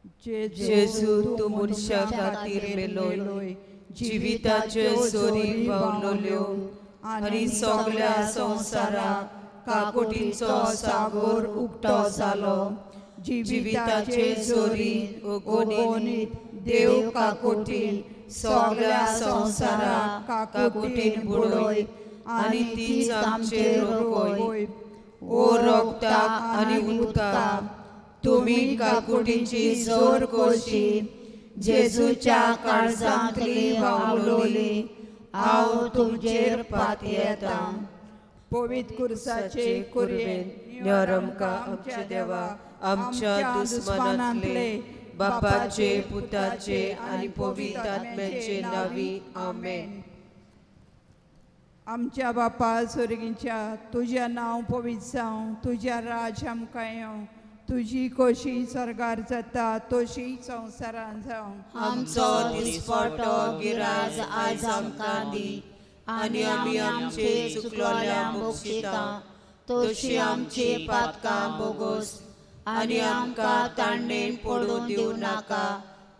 जेजू तूं मनशां खातीर मेलोय, जिविताचे सोरी पावलोल्यो आनी सगळ्या संवसाराक काकोटींचो सागोर उक्तो जालो। जिविताचे सोरी ओगोनीत देव काकोटीन सगळ्या संवसाराक काकोटीन बुडोय आनी तीच आमचेर रोखोय। ओ रोगताक आनी उदकाक तुमी काकुटीची जोर कोशी जेजूच्या काळजांतली व्हांवलोली, हांव तुमचेर पातयेता। पवित्र कुर्साचे कुरवेन न्योरमका आमचे देवा, आमच्या दुस्मानांतले बापाचे पुताचे आनी पवित्र आत्म्याचे नावी आमेन। आमच्या बापा स्वर्गीच्या तुझें नांव पवित्र जावं, तुझें राज आमकां येवं, तुजी खोशी स्वर्गार जाता तशी संवसारान जावं। आमचो दिसपटो गिराज आयज आमकां दी, आनी आमी आमचे चुकलोल्यांक बक्षिता तशी आमची पातकां बोगोस, आनी आमकां ताणणेन पडूं दिवं नाका,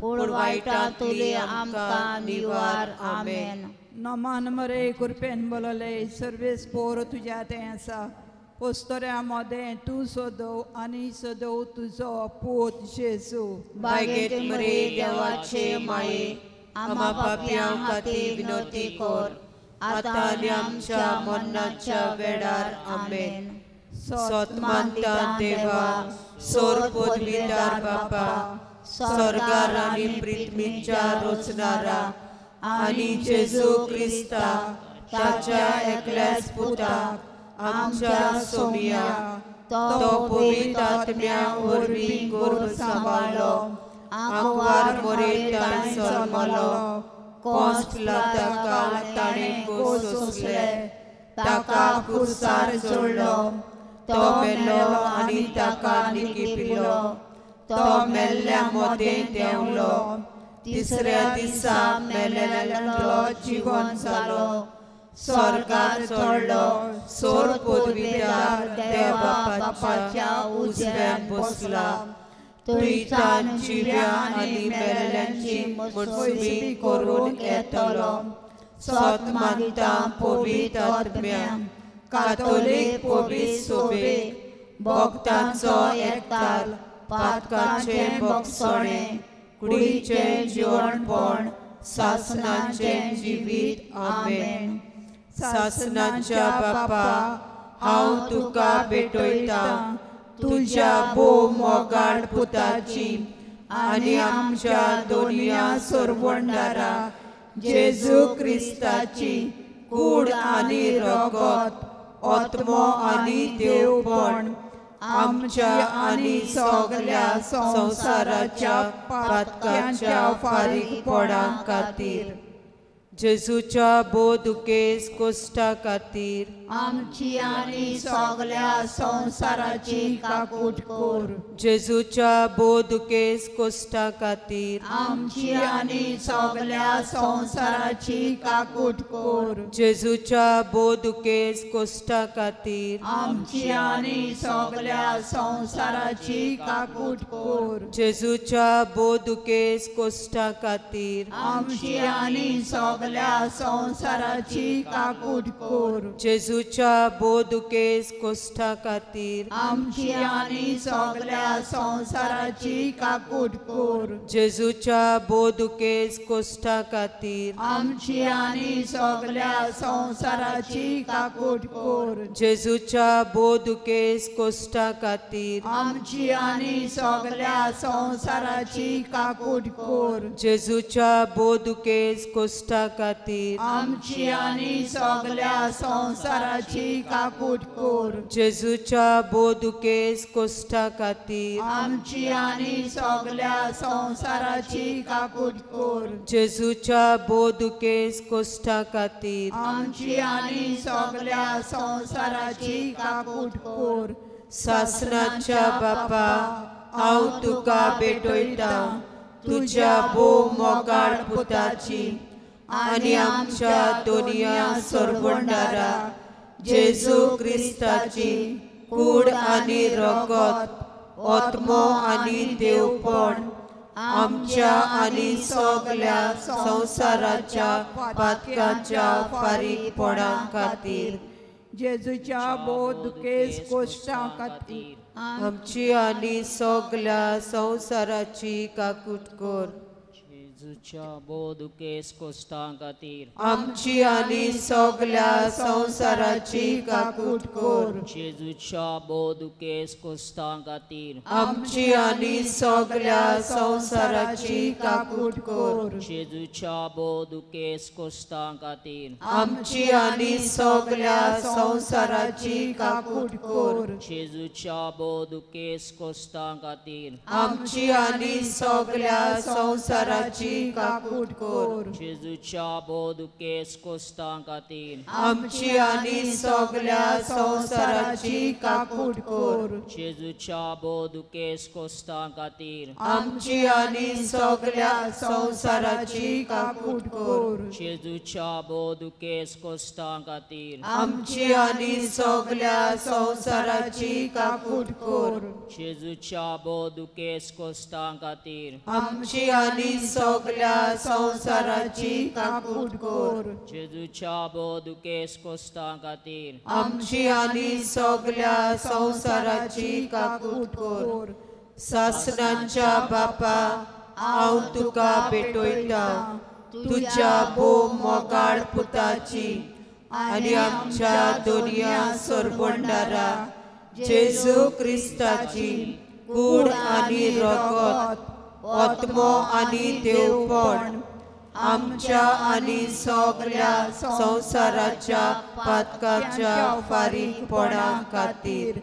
पूण वायटांतली आमकां निवार। आमेन। नमान मरे कुरपेन बोलले सर्वेस पोर तुज्या तें आसा, पोस्तोऱ्या मोदें तूं सोदव आनी सोदव तुजो पूत जेजू। बागेत मरे देवाचे माये, आमा पाप्यां खातीर विनोती कोर, आतां आनी आमच्या मरणाच्या वेळार। आमेन। सोतमानता देवा, सोर पदवीदार बापा, स्वर्गार आनी पृथ्वीच्या रचणारा, आनी जेजू क्रिस्ता ताच्या एकल्याच पुताक आमच्या सोमिया तो पवित्र आत्म्या वरवीं गर्भ सांबाळलो, आंकवार मोरेतान जल्मलो, कोंस्ट लाताका ताणें सोंसले, ताका कुर्सार जोडलो, तो मेलो आनी ताका निकिपिलो, तो मेल्ल्या मोदें देंवलो, तिसऱ्या दिसा मेलेल्लो जीवन जालो, स्वर्गार चडलो, सोर पदवीदार देवा बापाच्या उजव्यान बसला, थंयच्यान जिव्या आनी मेल्ल्यांची मजबी करून येतलो। सोत मागता पवित्र आत्म्या, कातोलीक पवित्र सोबेक, भक्तांचो एकताल, पातकांचें भोगसणें, कुडीचें जेवणपण, सासणाचें जिवीत। आमेन। सासणाच्या बापा, हांव तुका भेटयता तुज्या भोव मोगाळ पुताची आनी आमच्या दोनया सोरवंडारा जेजू क्रिस्ताची कूड आनी रगत, आत्मो आनी देवपण आमच्या आनी सगळ्या संवसाराच्या पातकांच्या फारीकपणा खातीर, जेजूच्या बोधुकेस कोश्टा खातीर आमची आनी सगळ्या संवसाराची काकूट कोर। जेजूच्या बोधुकेस कोश्टा खातीर आमची आनी सगळ्या संवसाराची काकूट कोर। जेजूच्या बोधुकेस कोश्टा खातीर आमची आनी सगळ्या संवसाराची काकूट कोर। जेजूच्या बोधुकेस कोश्टा खातीर आमची आनी सगळ्या संवसाराची काकूट कोर। जेजूच्या बोधुकेस कोश्टा खातीर आमची आनी सगळ्या संवसाराची काकूट कोर। जेजूच्या बोधुकेस कोश्टा खातीर आमची आनी सगळ्या संवसाराची काकूट कोर। जेजूच्या बोधुकेस कोश्टा खातीर आमची आनी सगळ्या संवसाराची काकूट कोर। जेजूच्या बोधुकेस कोश्टा खातीर आमची आनी सगळ्या संवसाराची काकूट कोर। जेजूच्या बोधुकेस कोश्टा खातीर आमची आनी सगळ्या संवसाराची काकूट कोर। जेजूच्या बोधुकेस कोश्टा खातीर आमची आनी सगळ्या संवसाराची काकूट कोर। सासणाच्या बापा, हांव तुका भेटयता तुज्या भोव मोगाळ पुताची आनी आमच्या दोनया सोरवंडारा जेजू क्रिस्ताची कूड आनी रगत, आत्मो आनी देवपण आमच्या आणि सगळ्या संसाराच्या पातकाच्या फारीकपणा खातीर जेजूच्या बोध दुखेस कोश्टां खातीर आमची आणि सगळ्या संसाराची काकूट कर जेजूच्या बोध दुखेस कोश्टां खातीर आमची आणि सगळ्या संसाराची काकूट कर जेजूच्या बोध दुखेस कोश्टां खातीर आमची आणि सगळ्या संसाराची काकूट कर जेजूच्या बोध दुखेस कोश्टां खातीर आमची आणि सगळ्या संसाराची काकूट कर जेजूच्या बोध दुखेस कोश्टां खातीर आमची आणि सगळ्या संसाराची काकूट कर जेजूच्या बोध दुखेस कोश्टां खातीर आमची आणि सगळ्या संसाराची काकूट कर जेजूच्या बोध दुखेस कोश्टां खातीर आमची आणि सगळ्या संसाराची काकूट कर जेजूच्या बोध दुखेस कोश्टां खातीर आमची आणि सगळ्या संसाराची काकूट कर जेजूच्या बोध दुखेस कोश्टां खातीर आमची आणि सगळ्या संसाराची काकूट कर जेजूच्या बोध दुखेस कोश्टां खातीर आमची आणि सगळ्या संसाराची काकूट कर सासणांच्या बापा हांव तुका भेटयता तुझ्या भोव मोगाळ पुताची आनी आमच्या दोनया सोरबोंडारा जेजू क्रिस्ताची कूड आनी रगत आत्मो आनी देवपण आमच्या आणि सगळ्या संसाराच्या पातकाच्या फारीकपणा खातीर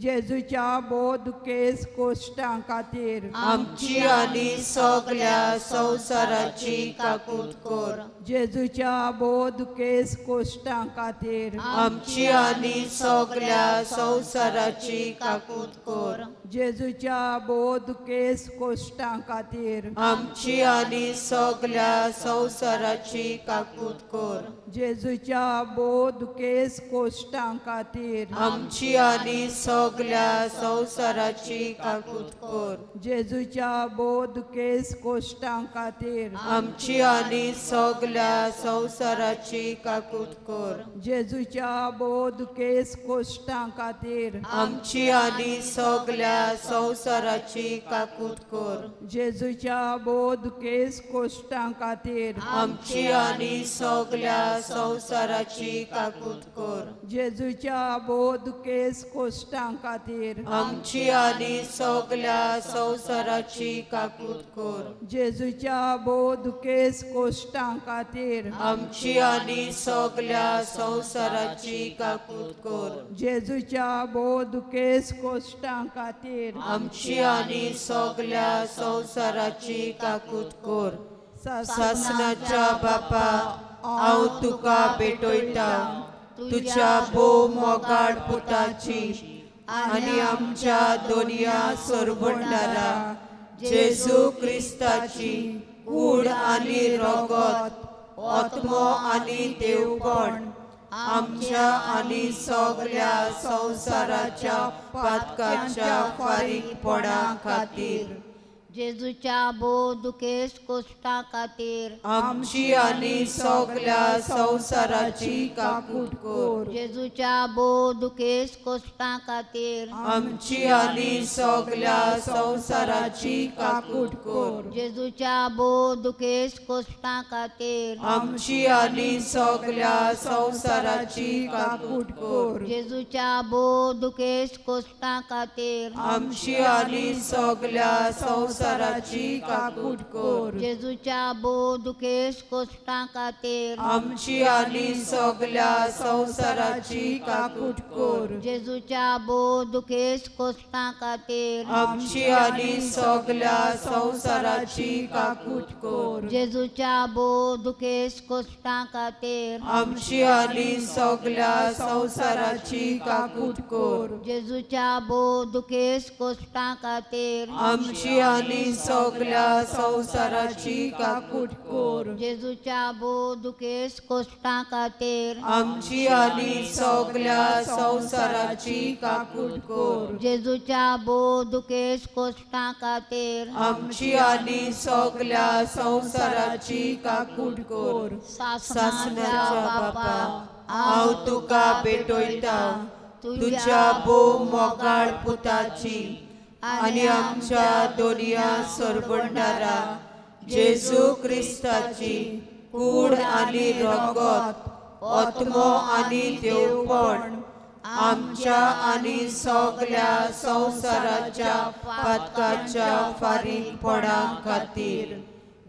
जेजूच्या बोध दुखेस कोश्टां खातीर आमची आणि सगळ्या संसाराची काकूट कर जेजूच्या बोध दुखेस कोश्टां खातीर आमची आणि सगळ्या संसाराची काकूट कर जेजूच्या बोध दुखेस कोश्टां खातीर आमची आणि सगळ्या संसाराची काकूट कर जेजूच्या बोध दुखेस कोश्टां खातीर आमची आणि सगळ्या संसाराची काकूट कर जेजूच्या बोध दुखेस कोश्टां खातीर आमची आणि सगळ्या संसाराची काकूट कर जेजूच्या बोध दुखेस कोश्टां खातीर आमची आणि सगळ्या संसाराची काकूट कर जेजूच्या बोध दुखेस कोश्टां खातीर आमची आणि सगळ्या संसाराची काकूट कर जेजूच्या बोध दुखेस कोश्टां खातीर आमची आणि सगळ्या संसाराची काकूट कर जेजूच्या बोध दुखेस कोश्टां खातीर आमची आणि सगळ्या संसाराची काकूट कर जेजूच्या बोध दुखेस कोश्टां खातीर आमची आणि सगळ्या संसाराची काकूट कर सासणाच्या बापा हांव तुका भेटयता तुझ्या भोव मोगाळ पुताची आनी आमच्या दोनया सोरबोंडारा जेजू क्रिस्ताची कूड आनी रगत आत्मो आनी देवपण आमच्या आणि सगळ्या संसाराच्या पातकाच्या फारीकपणा खातीर जेजूच्या बोध दुखेस कोश्टां खातीर आमची आणि सगळ्या संसाराची काकूट कर जेजूच्या बोध दुखेस कोश्टां खातीर आमची आणि सगळ्या संसाराची काकूट कर जेजूच्या बोध दुखेस कोश्टां खातीर आमची आणि सगळ्या संसाराची काकूट कर जेजूच्या बोध दुखेस कोश्टां खातीर आमची आणि सगळ्या संसाराची काकूट कर जेजूच्या बोध दुखेस कोश्टां खातीर आमची आणि सगळ्या संसाराची काकूट कर जेजूच्या बोध दुखेस कोश्टां खातीर आमची आणि सगळ्या संसाराची काकूट कर जेजूच्या बोध दुखेस कोश्टां खातीर आमची आणि सगळ्या संसाराची काकूट कर जेजूच्या बोध दुखेस कोश्टां खातीर आमची आणि आनी सगळ्या संवसाराची काकूट कोर. जेजूच्या बोदुकेस कोश्टां खातीर आमची आनी सगळ्या संवसाराची काकूट कोर. जेजूच्या बोदुकेस कोश्टां खातीर आमची आनी सगळ्या संवसाराची काकूट कोर. सासणाच्या बापा, हांव तुका भेटयता तुझ्या भोव मोगाळ पुताची आनी आमच्या दोनया सरबंडारा जेजू क्रिस्ताची कूड आनी रगत, आत्मो आनी देवपण आमच्या आनी सगळ्या संवसाराच्या पातकाच्या फारीकपणा खातीर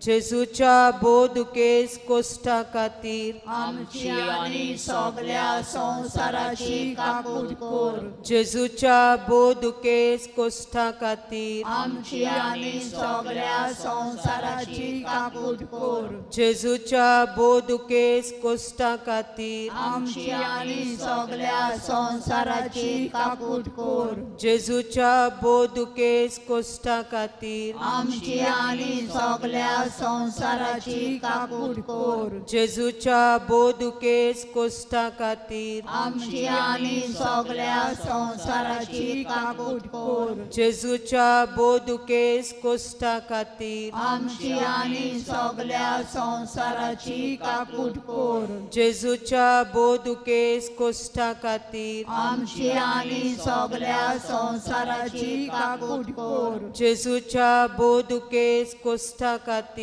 जेजूच्या बोदुकेस कोश्टां खातीर आमची आनी सगळ्या संवसाराची काकूट कोर. जेजूच्या बोदुकेस कोश्टां खातीर आमची आनी सगळ्या संवसाराची काकूट कोर. जेजूच्या बोदुकेस कोश्टां खातीर आमची आनी सगळ्या संवसाराची काकूट कोर. जेजूच्या बोदुकेस कोश्टां खातीर आमची आनी सगळ्या संवसाराची काकूट कोर. जेजूच्या बोदुकेस कोश्टां खातीर आमची आनी सगळ्या संवसाराची काकूट कोर. जेजूच्या बोदुकेस कोश्टां खातीर आमची आनी सगळ्या संवसाराची काकूट कोर. जेजूच्या बोदुकेस कोश्टां खातीर आमची आनी सगळ्या संवसाराची काकूट कोर. जेजूच्या बोदुकेस कोश्टां खातीर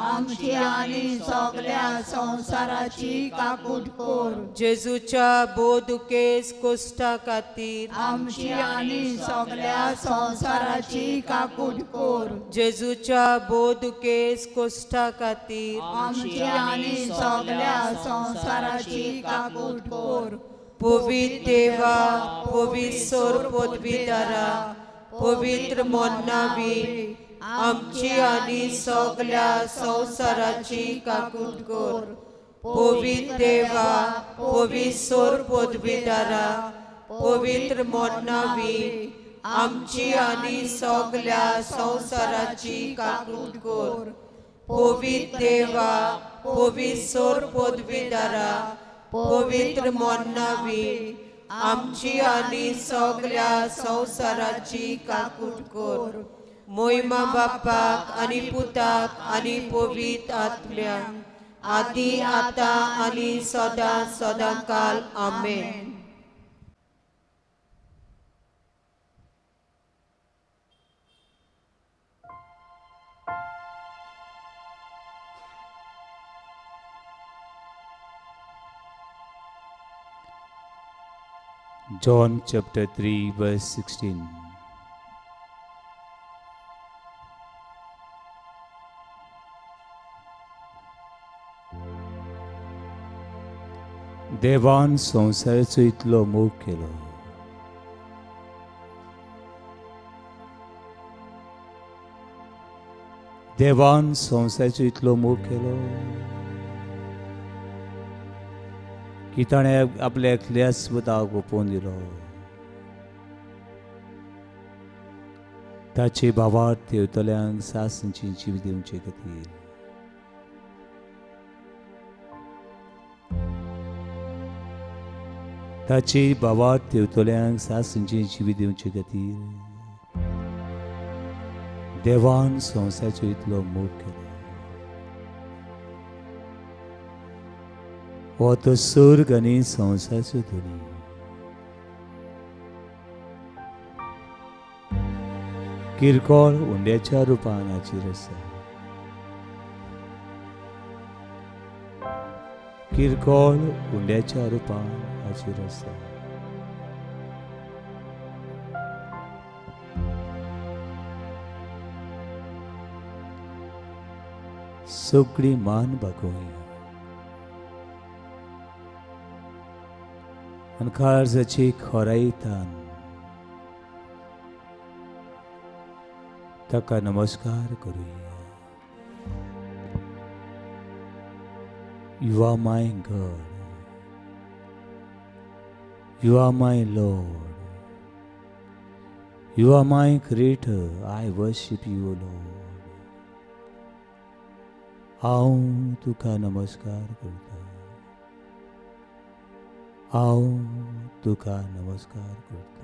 आमची आनी सगळ्या संवसाराची काकूट कोर. जेजूच्या बोदुकेस कोश्टां खातीर आमची आनी सगळ्या संवसाराची काकूट कोर. जेजूच्या बोदुकेस कोश्टां खातीर आमची आनी सगळ्या संवसाराची काकूट कोर. पवित्र देवा, पवित्र पदवीदारा, पवित्र मोन्नावी आमची आनी सगळ्या संवसाराची काकूट कोर. पवित्र देवा, पवित्र पदवीदारा, पवित्र मोन्नावी आमची आनी सगळ्या संवसाराची काकूट कोर. पवित्र देवा, पवित्र पदवीदारा, पवित्र मोन्नावी आमची आनी सगळ्या संवसाराची काकूट कोर. मोहिमा बापाक आनी पुताक आनी पवित्र आत्म्याक आदी आतां आनी सदां सदांकाल आमेन. John chapter 3 verse 16. देवान संवसाराचो इतलो मोग केलो देवान संवसाराचो इतलो मोग केलो की ताणें आपल्या एकल्याच पुताक ओपोवन दिलो ताचे भावार्थ देवतल्यांक सासणची जीव दिवचे खातीर. ताचे भावार्थ देवतल्यांक सासणची जीव दिवचे खातीर देवान संवसाराचो इतलो मोग केलो. हो तो स्वर्ग आनी संवसाराचो धनी किरकोळ हुंड्याच्या रुपान हाचेर आसा. किरकोळ हुंड्याच्या रुपान हाचेर आसा. सगळी मान बागोवया आनी काळजाची खोरायेंतल्यान ताका नमस्कार करूया. You are my God. You are my Lord. You are my Creator, I worship you, O Lord. आओ तुका नमस्कार करता, आओ तुका नमस्कार करता.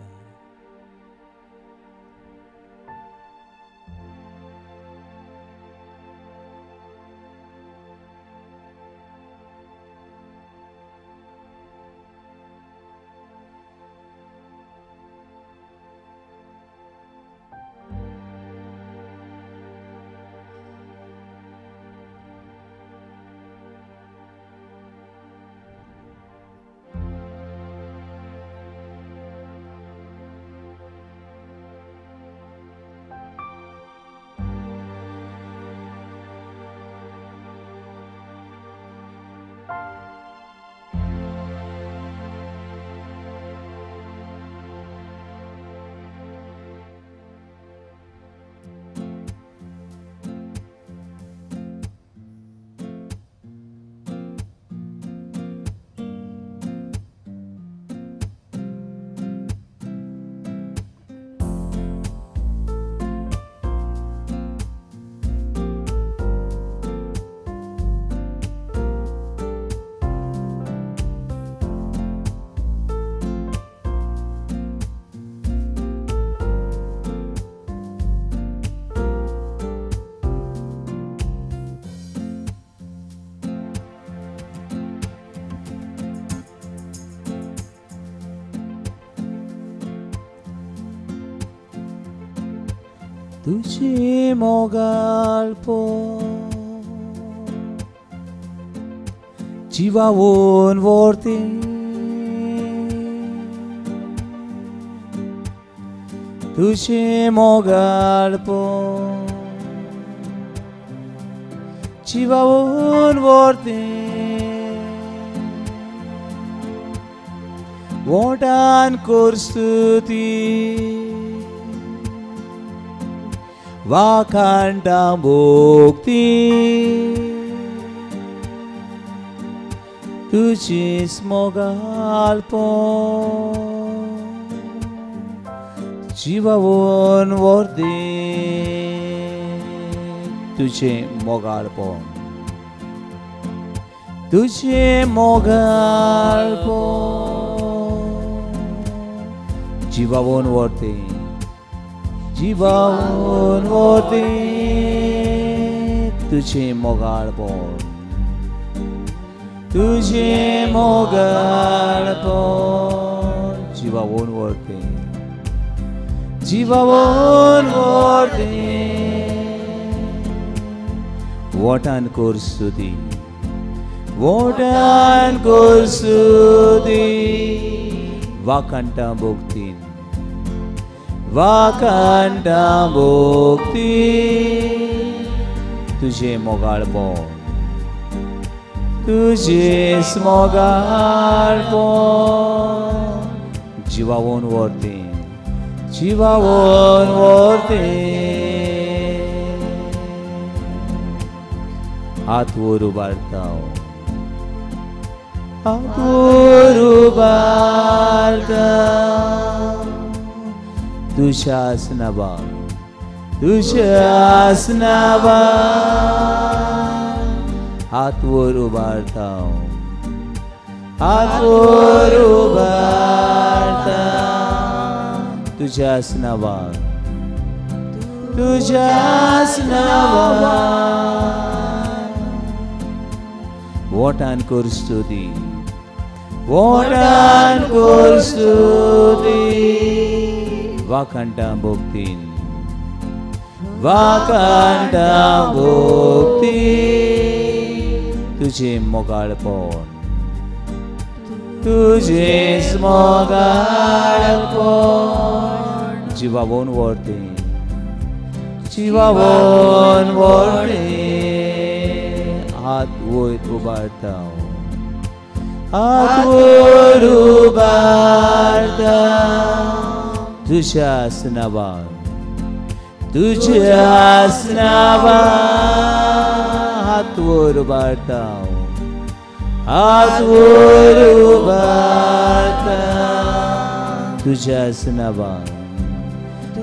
तुझे मोगाळपो जिवावून व्हरते, तुझे मोगाळपो जिवावून व्हरते. वोटान कोरस्तुती वाखांटा भोगती, तुझेच मोगाळपो जिवावून व्हरते. तुझे मोगाळपो, तुझे मोगाळपो जिवावून व्हरते, जिवावून व्हरते. तुझे मोगाळपण, तुझे मोगाळपण जिवावून व्हरते, जिवावून व्हरते. वोटान कोरस्तुती, वोटान कोरस्तुती वाखांटा भोगतीन, वाखांटा भोगती. तुझे मोगाळपण, तुझेच मोगाळपण जिवावून व्हरते, जिवावून व्हरते. हात वर उबारता, हात वर उबारता. तुझ्या आसनाबार, तुझ्या आसनाबार हात वर उबारता, हात वर उबारता. तुझ्या आसनाबार, तुझ्या आसनाबार वोटान कोरस्तुती, वोटान कोरस्तुती वाखांटा भोगतीन, वाखांटा भोगती. तुझे मोगाळपण, तुझेच मोगाळपण जिवावून व्हरते, जिवावून व्हरते. हात वयर उबारता, हात वयर उबारता. तुझ्या आसनाबार, तुझ्या आसनाबार हात वर उबारता, हात वर उबारता. तुझ्या आसनाबार,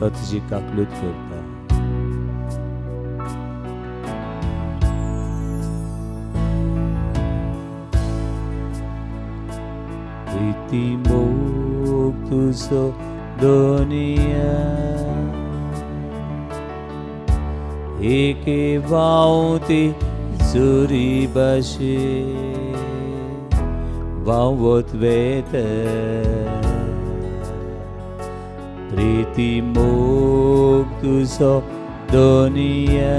तो तुझी काकलूत करता. प्रीती मोग तुझो दुनिया एके वावती जुरी बशे वावत वेत प्रीती मोग तुझो दुनिया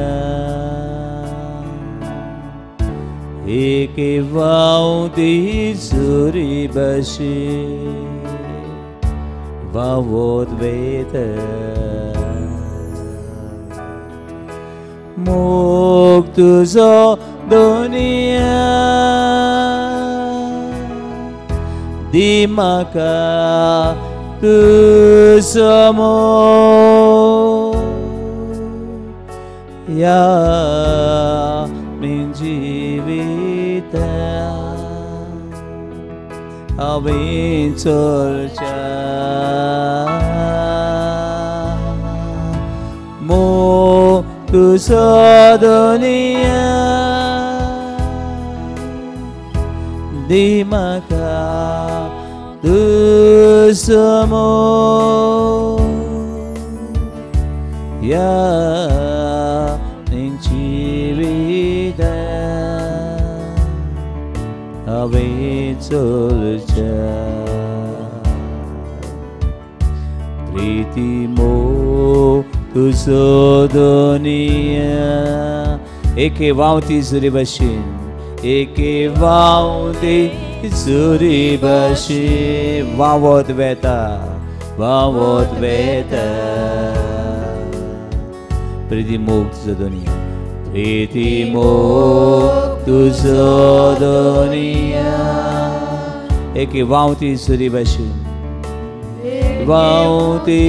एके वावती जुरी बशे वावत वेत मोग तुझो दुनिया दी म्हाका तुझो मोग या min jivita हांवें चलच्या मोग तुझो दुनिया दी म्हाका तुझो मोग या जिविता हांवें चलच्या प्रीती मोग तुझो दुनिया एके वावती जुरी भशेन एके वावती जुरी भशेन वावत वेता प्रीती मोग तुझो दुनिया प्रीती मोग तुझो दुनिया एके वावती जुरी भशेन वावती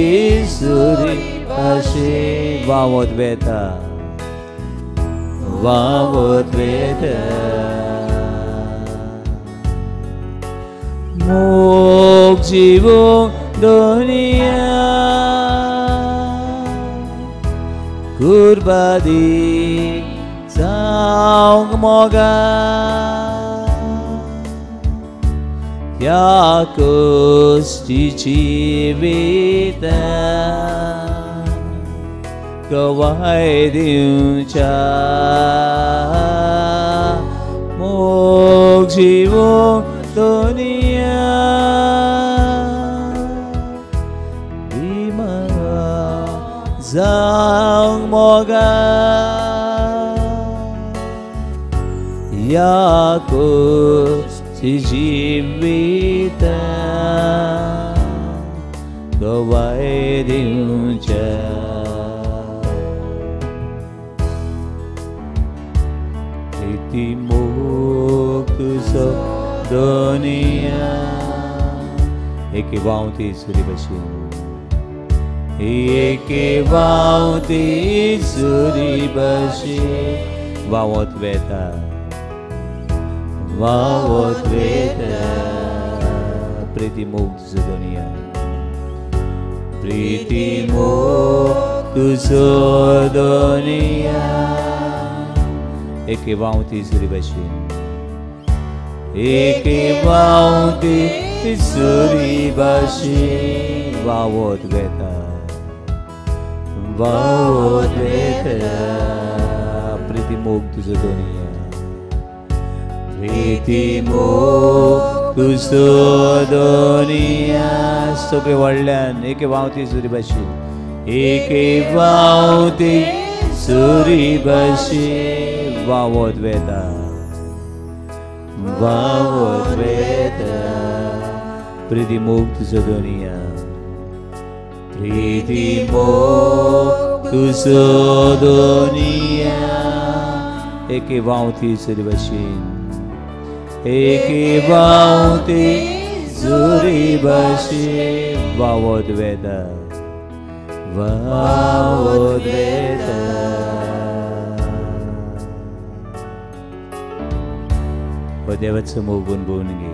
जुरी भशेन वावत वेता मोग जीवोंग दुनिया कुर्बादी जावंक मोगा ह्या कश्टी जिविता गवाय दिवच्या मोग जीवोंग दुनिया जावंक मोगा या कश्टी जिविता गवाय दिवच्या प्रीती मोग तुझो दुनिया एके वावती जुरी भशेन एके वावती जुरी भशेन वावत वेता प्रीती मोग तुझो दुनिया प्रीती मोग तुझो दुनिया एके वावती जुरी भशेन एके वावती जुरी भशेन वावत वेता प्रीती मोग तुझो दुनिया प्रीती मोग तुझो दुनिया सगळे व्हडल्यान एके वावती जुरी भशेन एके वावती जुरी भशेन वावत वेता प्रीती मोग तुझो दुनिया प्रीती मोग तुझो दुनिया एके वावती जुरी भशेन एके वावती जुरी भशेन वावत वेता देवाचं मोग गुणगुण घे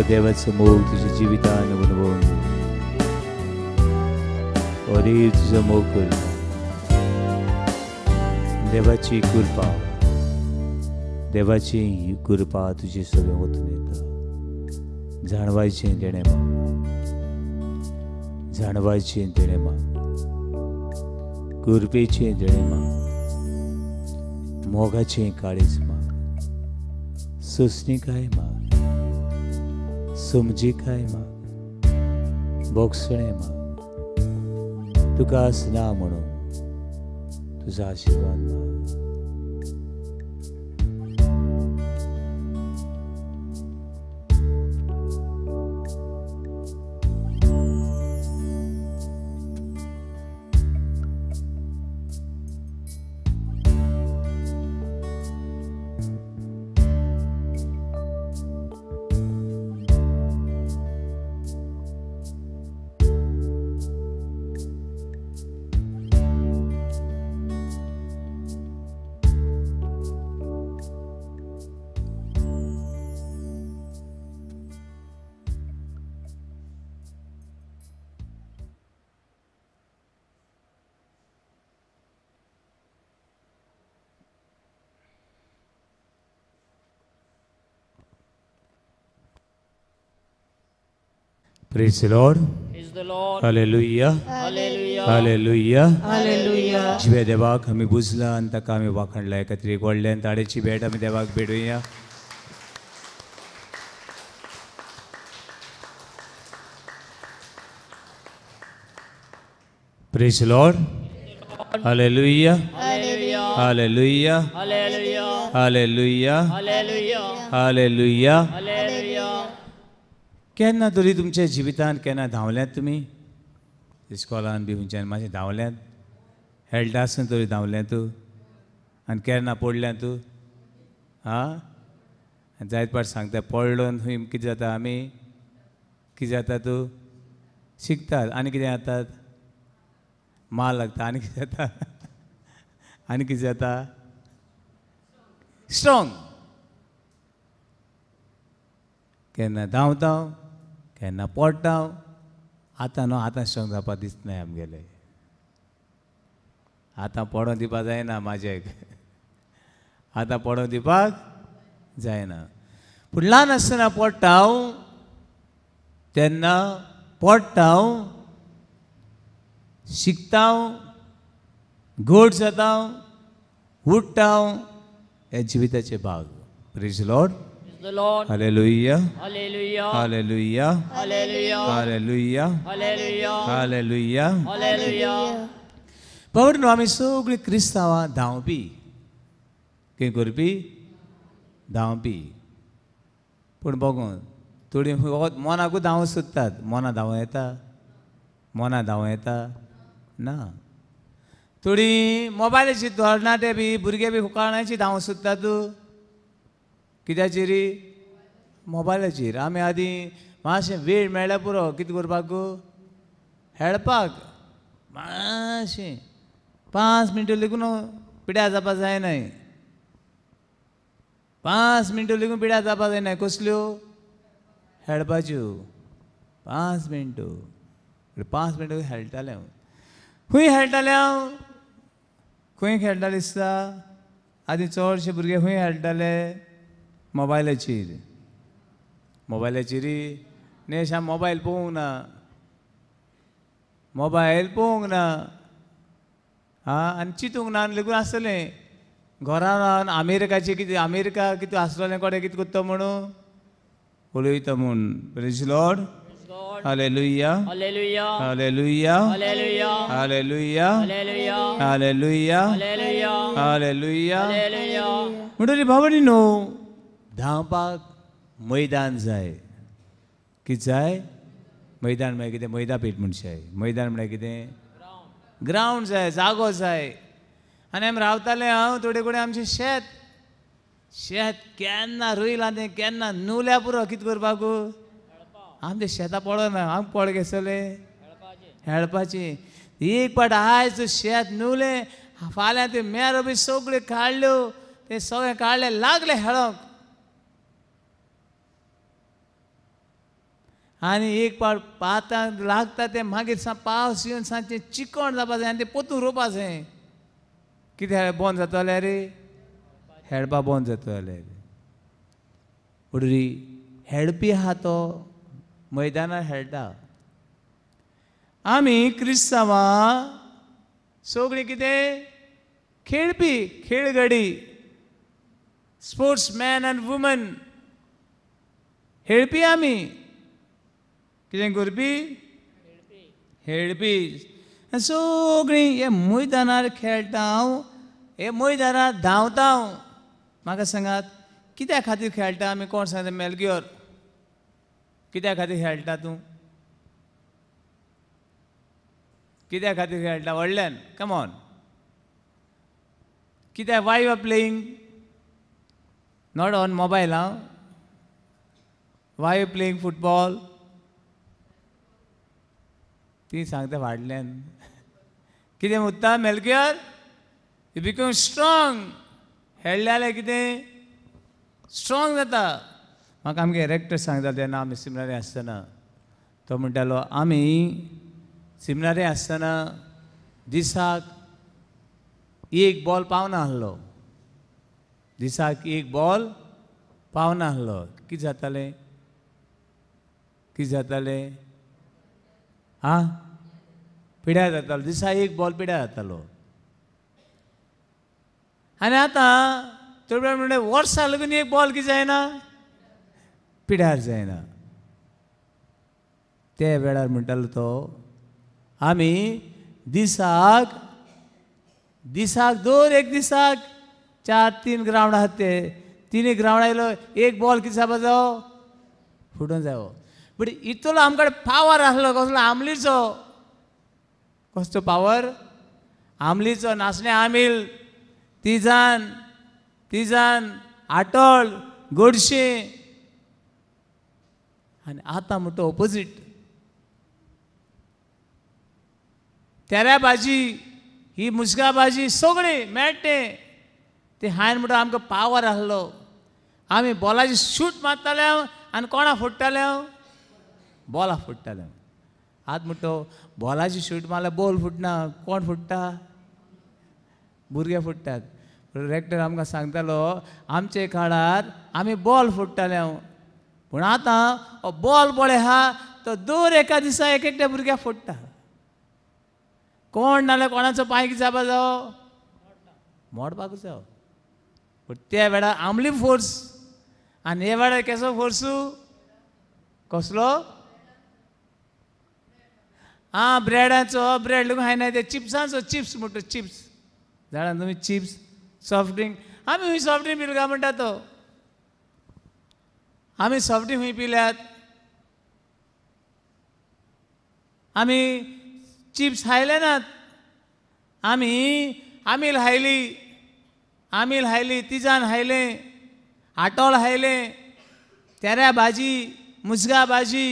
देवाचं मोग तुझ्या जीवितान गुणगुण घे अरे तुझं मोग करता देवाची कृपा तुझी सगळं ओतून येता जाणवायचे तेणे माग कृपेचे तेणे माग मोगाचे काळीज माग सुसणी काय माग समजी काय माग बोगसणे माग तुका असना म्हणून तुझा आशीर्वाद माग Praise the Lord. Praise the Lord. Hallelujah. Hallelujah. Hallelujah. Hallelujah. जिवे देवाक आमी बुजला आनी ताका आमी वाखणला एका तरी व्हडल्यान ताडेची भेट आमी देवाक भेटुया. Praise the Lord. Hallelujah. Hallelujah. Hallelujah. Hallelujah. Hallelujah. Hallelujah. Hallelujah. Hallelujah. केन्ना तरी तुमच्या जिवितांत केन्ना धांवल्यात तुमी इस्कॉलान बी खंयच्यान मातशें धांवल्यात हेल्थ आसून तरी धांवलें तूं आनी केन्ना पडलें तूं आं जायत पाट सांगता पडलो खंय कितें जाता आमी कितें जाता तूं शिकतात आनी कितें जातात माल लागता आनी कितें जाता आनी कितें जाता स्ट्रॉंग केन्ना धांवता केन्ना पडटा आतां न्हू आतां स्ट्रॉंग जावपा दिसना आमगेले आतां पडोवन दिवपाक जायना म्हाजेक आतां पडोवन दिवपाक जायना पूण ल्हान आसतना पडटा हांव तेन्ना पडटा हांव शिकता हांव घोट जाता हांव उठटा हांव हे जिविताचे भाग praise the Lord The Lord. Hallelujah. Hallelujah. Hallelujah. Hallelujah. Hallelujah. Hallelujah. Hallelujah. Hallelujah. Powered न्हू आमी सगळीं क्रिस्तांवां धांवपी कितें करपी धांवपी पूण बघून थोडी मनाकूच धांव सोदतात मना धांव येता ना थोडी मोबायलाची धोरणाटे बी भुरगे बी हुकाणाची धांव सोदतात कित्याचेर मोबायलाचेर आमी आदीं मातशें वेळ मेळ्ळ्या पुरो कितें करपाक खेळपाक मातशें 5 मिनटां लेगून पिड्यार जावपाक जायनाय 5 मिनटां लेगून पिड्यार जावपाक जायनाय कसल्यो खेळपाच्यो 5 मिनटां 5 मिनटां खेळटालें हांव खंय खेळटालें हांव खंय खेळटालें दिसता आदीं चडशे भुरगे खंय खेळटाले मोबायलाचेर नेश हांव मोबायल पळोवंक ना आनी चिंतूंक ना आनी लेगून आसतलें घरा रावन अमेरिका कितें आसलोलें कोडे कितें करता म्हणून उलयता म्हूण praise the Lord Hallelujah. Hallelujah. Hallelujah. Hallelujah. Hallelujah. Hallelujah. Hallelujah. Hallelujah. Hallelujah. Hallelujah. म्हणटरी भावनी न्हू धांवपाक मैदान जाय कितें जाय मैदान म्हळ्यार कितें मैदापीठ म्हणशाय मैदान म्हळ्यार कितें ग्रावंड जाय जागो जाय आनी आमी रावताले हांव थोडे कडेन आमचें शेत केन्ना रोयलां तें केन्ना नुल्या पुरो कितें करपाक आमचें शेतां पडना आमकां पड घेतले खेळपाचें एक पाट आयज शेत नुवलें फाल्यां ते मेरो बी सगळ्यो काडल्यो ते सगळें काडले लागले खेळोंक आनी एक पावट पातां लागता ते मागीर पावस येवन सांजचें चिकण जावपा जाय आनी तें पोतून रोवपा जाय. कितें बंद जातलें रे? खेळपा बंद जातलें. उडरी खेळपी आहा तो मैदानार खेळटा. आमी क्रिस्तांवां सगळीं कितें खेळपी खेळगडी, स्पोर्ट्स मॅन एंड वुमन. खेळपी आमी कितें करपी? खेळपी. सगळीं हे मैदानार खेळटा, हे मैदानार धांवता. म्हाका सांगात कित्या खातीर खेळटा आमी? कोण सांगता? मेलग्योर, कित्या खातीर खेळटा तूं? कित्या खातीर खेळटा? व्हडल्यान कम ऑन. कित्याक? Why you are playing? Not on mobile. Why you playing football? ती सांगता व्हडल्यान. कितें म्हणटा मेलग्योर? You become strong. खेळ्ळे जाल्यार कितें? स्ट्रॉंग जाता. म्हाका आमगे रेक्टर सांगता तेन्ना आमी सिमिनारी आसतना, तो म्हणटालो आमी सिमिनारी आसतना दिसाक एक बॉल पावना आहलो. दिसाक एक बॉल पावना आहलो. कितें जातालें? कितें जातालें? आं पिड्यार जातालो. दिसाक एक बॉल पिड्यार जातालो. आनी आतां थोडे म्हणटा वर्सां लागून एक बॉल कितें जायना? पिड्यार जायना. ते वेळार म्हणटालो तो आमी दिसाक दर एक दिसाक 4-3 ग्रावंड आहात ते 3 ग्रावंड आयलो एक बॉल कितें जावपा जायो? फुटून जायो. बट इतलो आमकां पावर आसलो कसलो? आमलीचो. कसलो पावर? आमलीचो. नाचणे आमील, तिजान, आटोळ, गोडशें. आनी आतां म्हणटा ऑपोजीट. तेऱ्या भाजी, ही मुसगा भाजी सगळी मेळटे. ते हायन म्हणटा आमकां पावर आसलो. आमी बॉलाची शूट मारताले आनी कोणा फोडटाले? बॉला फोडटाले. आतां म्हणटा बॉलाची शूट मारल्यार बॉल फुटना. कोण फोडटा? भुरगे फोडटात. रेक्टर आमकां सांगतालो आमचे काळार आमी बॉल फोडटाले. पूण आतां बॉल पळय आहा तो दर एका दिसा एक एकट्या भुरग्याक फोडटा. कोण नाल्यार कोणाचो पांय कितें जावपा जायो? मोडपाक जायो. पूण त्या वेळार आमली फोर्स आनी हे वेळार केसो फोर्सू? कसलो? ब्रेडाचो. ब्रेड लोक खायना ते चिप्सांचो. चिप्स म्हणटा चिप्स. जाणा तुमी चिप्स? Soft drink. आमी हूंय सॉफ्ट ड्रिंक पिलो काय म्हणटा तो. आमी सॉफ्ट ड्रिंक हूंय पिल्यात. आमी चिप्स खायले नात. आमी आमील खायली, तिजान खायलें, आटोळ खायलें, तेऱ्या भाजी, मुसगा भाजी,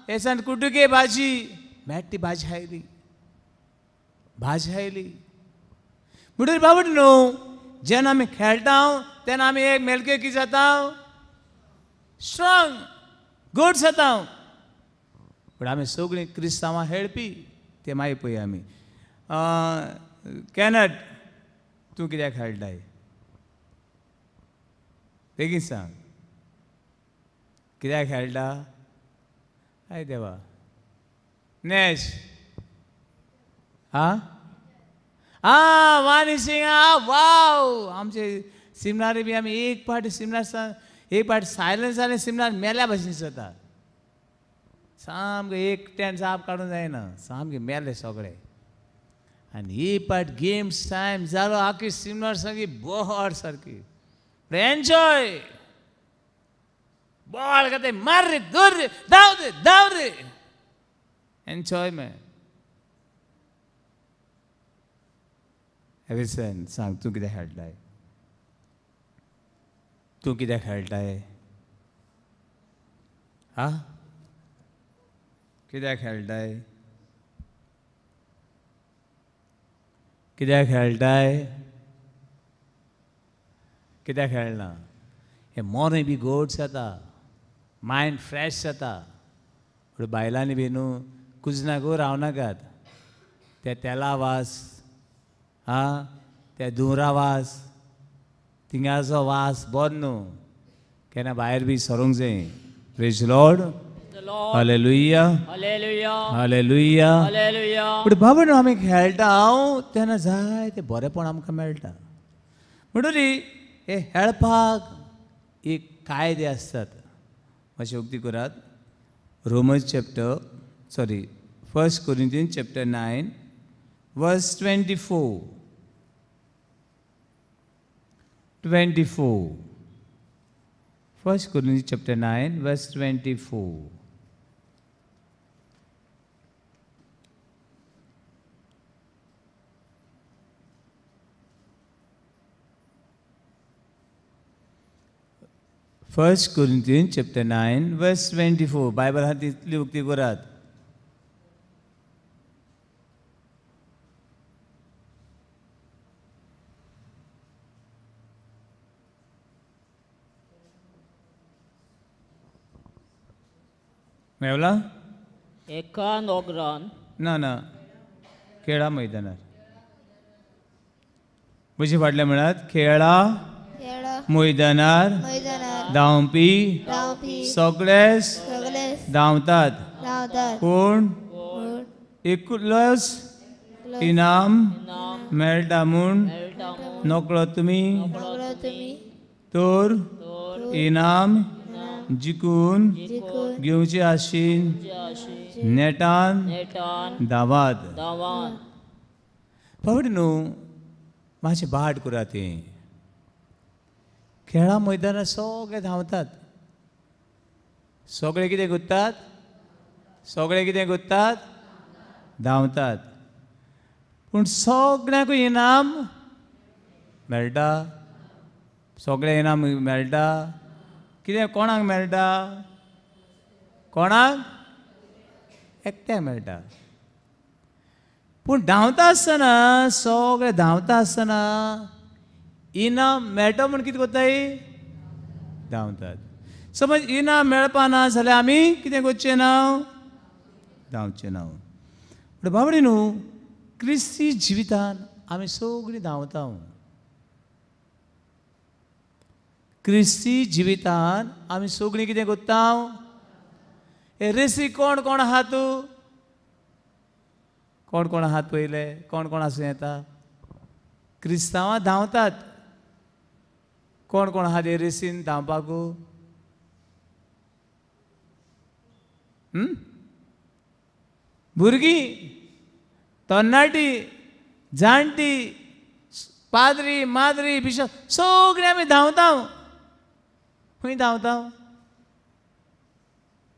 हेसान कुड्डुके भाजी, मेळटी भाजी खायली. म्हणटरी बाबड न्हू, जेन्ना आमी खेळटा तेन्ना आमी एक मेलके कितें जाता? स्ट्रॉंग, गुड जाता. पूण आमी सगळीं क्रिस्तांवां खेळपी. ते मागीर पळय आमी. कॅनड, तूं कित्याक खेळटाय? बेगीन सांग. कित्याक खेळटा? आय देवा. नॅश. वानी सिंग. वाव. आमचे सिमनारी बी आमी एक पाट सायलन्स जालें सिमनार मेल्या भशेन जाता. सामकें एकट्यान जाप काडूंक जायना. सामकें मेले सगळे. आनी ही पाट गेम्स टायम जालो आख्खी सिमनार सारकी बोहड सारकी. एन्जॉय. बॉल घाते, मार रे, दोर रे, धांव रे. एन्जॉयमेंट. एविसन सांग तूं कितें खेळटाय? तूं कितें खेळटाय? कित्याक खेळटाय? कित्याक खेळटाय? कित्याक खेळना? हे मोनूय बी गोड जाता. मायंड फ्रेश जाता. पण बायलांनी बी न्हू कुजनागो रावनाकात. त्या तेला वास, त्या दुरा वास, तिंगाचो वास बरो न्हू. केन्ना भायर बी सरूंक जाय. Praise Lord. Hallelujah. Hallelujah. Hallelujah. Hallelujah. पण बाबा न्हू आमी खेळटा तेन्ना जाय ते बरेपण आमकां मेळटा. म्हणटरी हे खेळपाक एक कायदे आसतात. मातशें उक्ती करात. Romans chapter 1 Corinthians chapter 9 verse 24. 1 Corinthians chapter 9 verse 24. First Corinthians chapter 9 verse 24. Bible हात इतली उक्ती करात. मेवला एका नोगरान ना खेळा मैदानार म्हजे फाटल्या म्हणत खेळा मैदानार धांवपी सगळेच धांवतात पूण एकूच इनाम मेळटा म्हूण नकळो तुमी तर इनाम जिखून घेवचे आशिन नेटान धांवात. फावट न्हू मातशें बाट करात. तें खेळा मैदानार सगळे धांवतात. सगळे कितें करतात? सगळे कितें करतात? धांवतात. पूण सगळ्यांक इनाम मेळटा. सगळे इनाम मेळटा. कितें कोणाक मेळटा? कोणाक? एकट्याक मेळटा. पूण धांवता आसतना सगळे धांवता आसतना इनाम मेळटा म्हूण कितें कोत्ताय? धांवतात. समज इनाम मेळपा ना जाल्यार आमी कितें करचें ना? धांवचें ना. पूण बाबडी न्हू क्रिस्ती जिवितान आमी सगळीं धांवता. क्रिस्ती जिवितान आमी सगळीं कितें करता? हे रेसी कोण कोण आहा तूं? कोण कोण आहात पयले? कोण कोण आसूं येता? क्रिस्तांवां धांवतात. कोण कोण आहात हे रेसीन धांवपाक? भुरगीं, तरणाटी, जाणटी, पाद्री, माद्री, बिशप सगळीं आमी धांवता. खंय धांवता?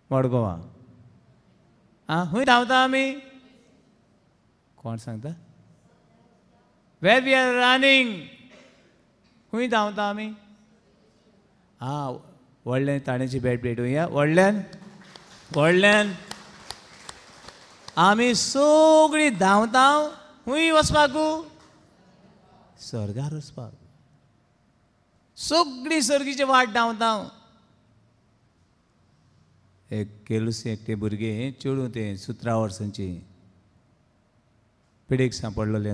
मडगांवां. खंय धांवता आमी? कोण सांगता? Where we are running. खंय धांवता आमी? व्हडलें ताणेची बॅट प्लेट या व्हडल्यान आमी सगळीं धांवता. खंय वचपाक? स्वर्गार वचपाक. सगळीं सर्गीची वाट धांवता. एक केलुसी एकटे भुरगें चेडूं तें 17 वर्सांचें पेडेक सांपडलेलें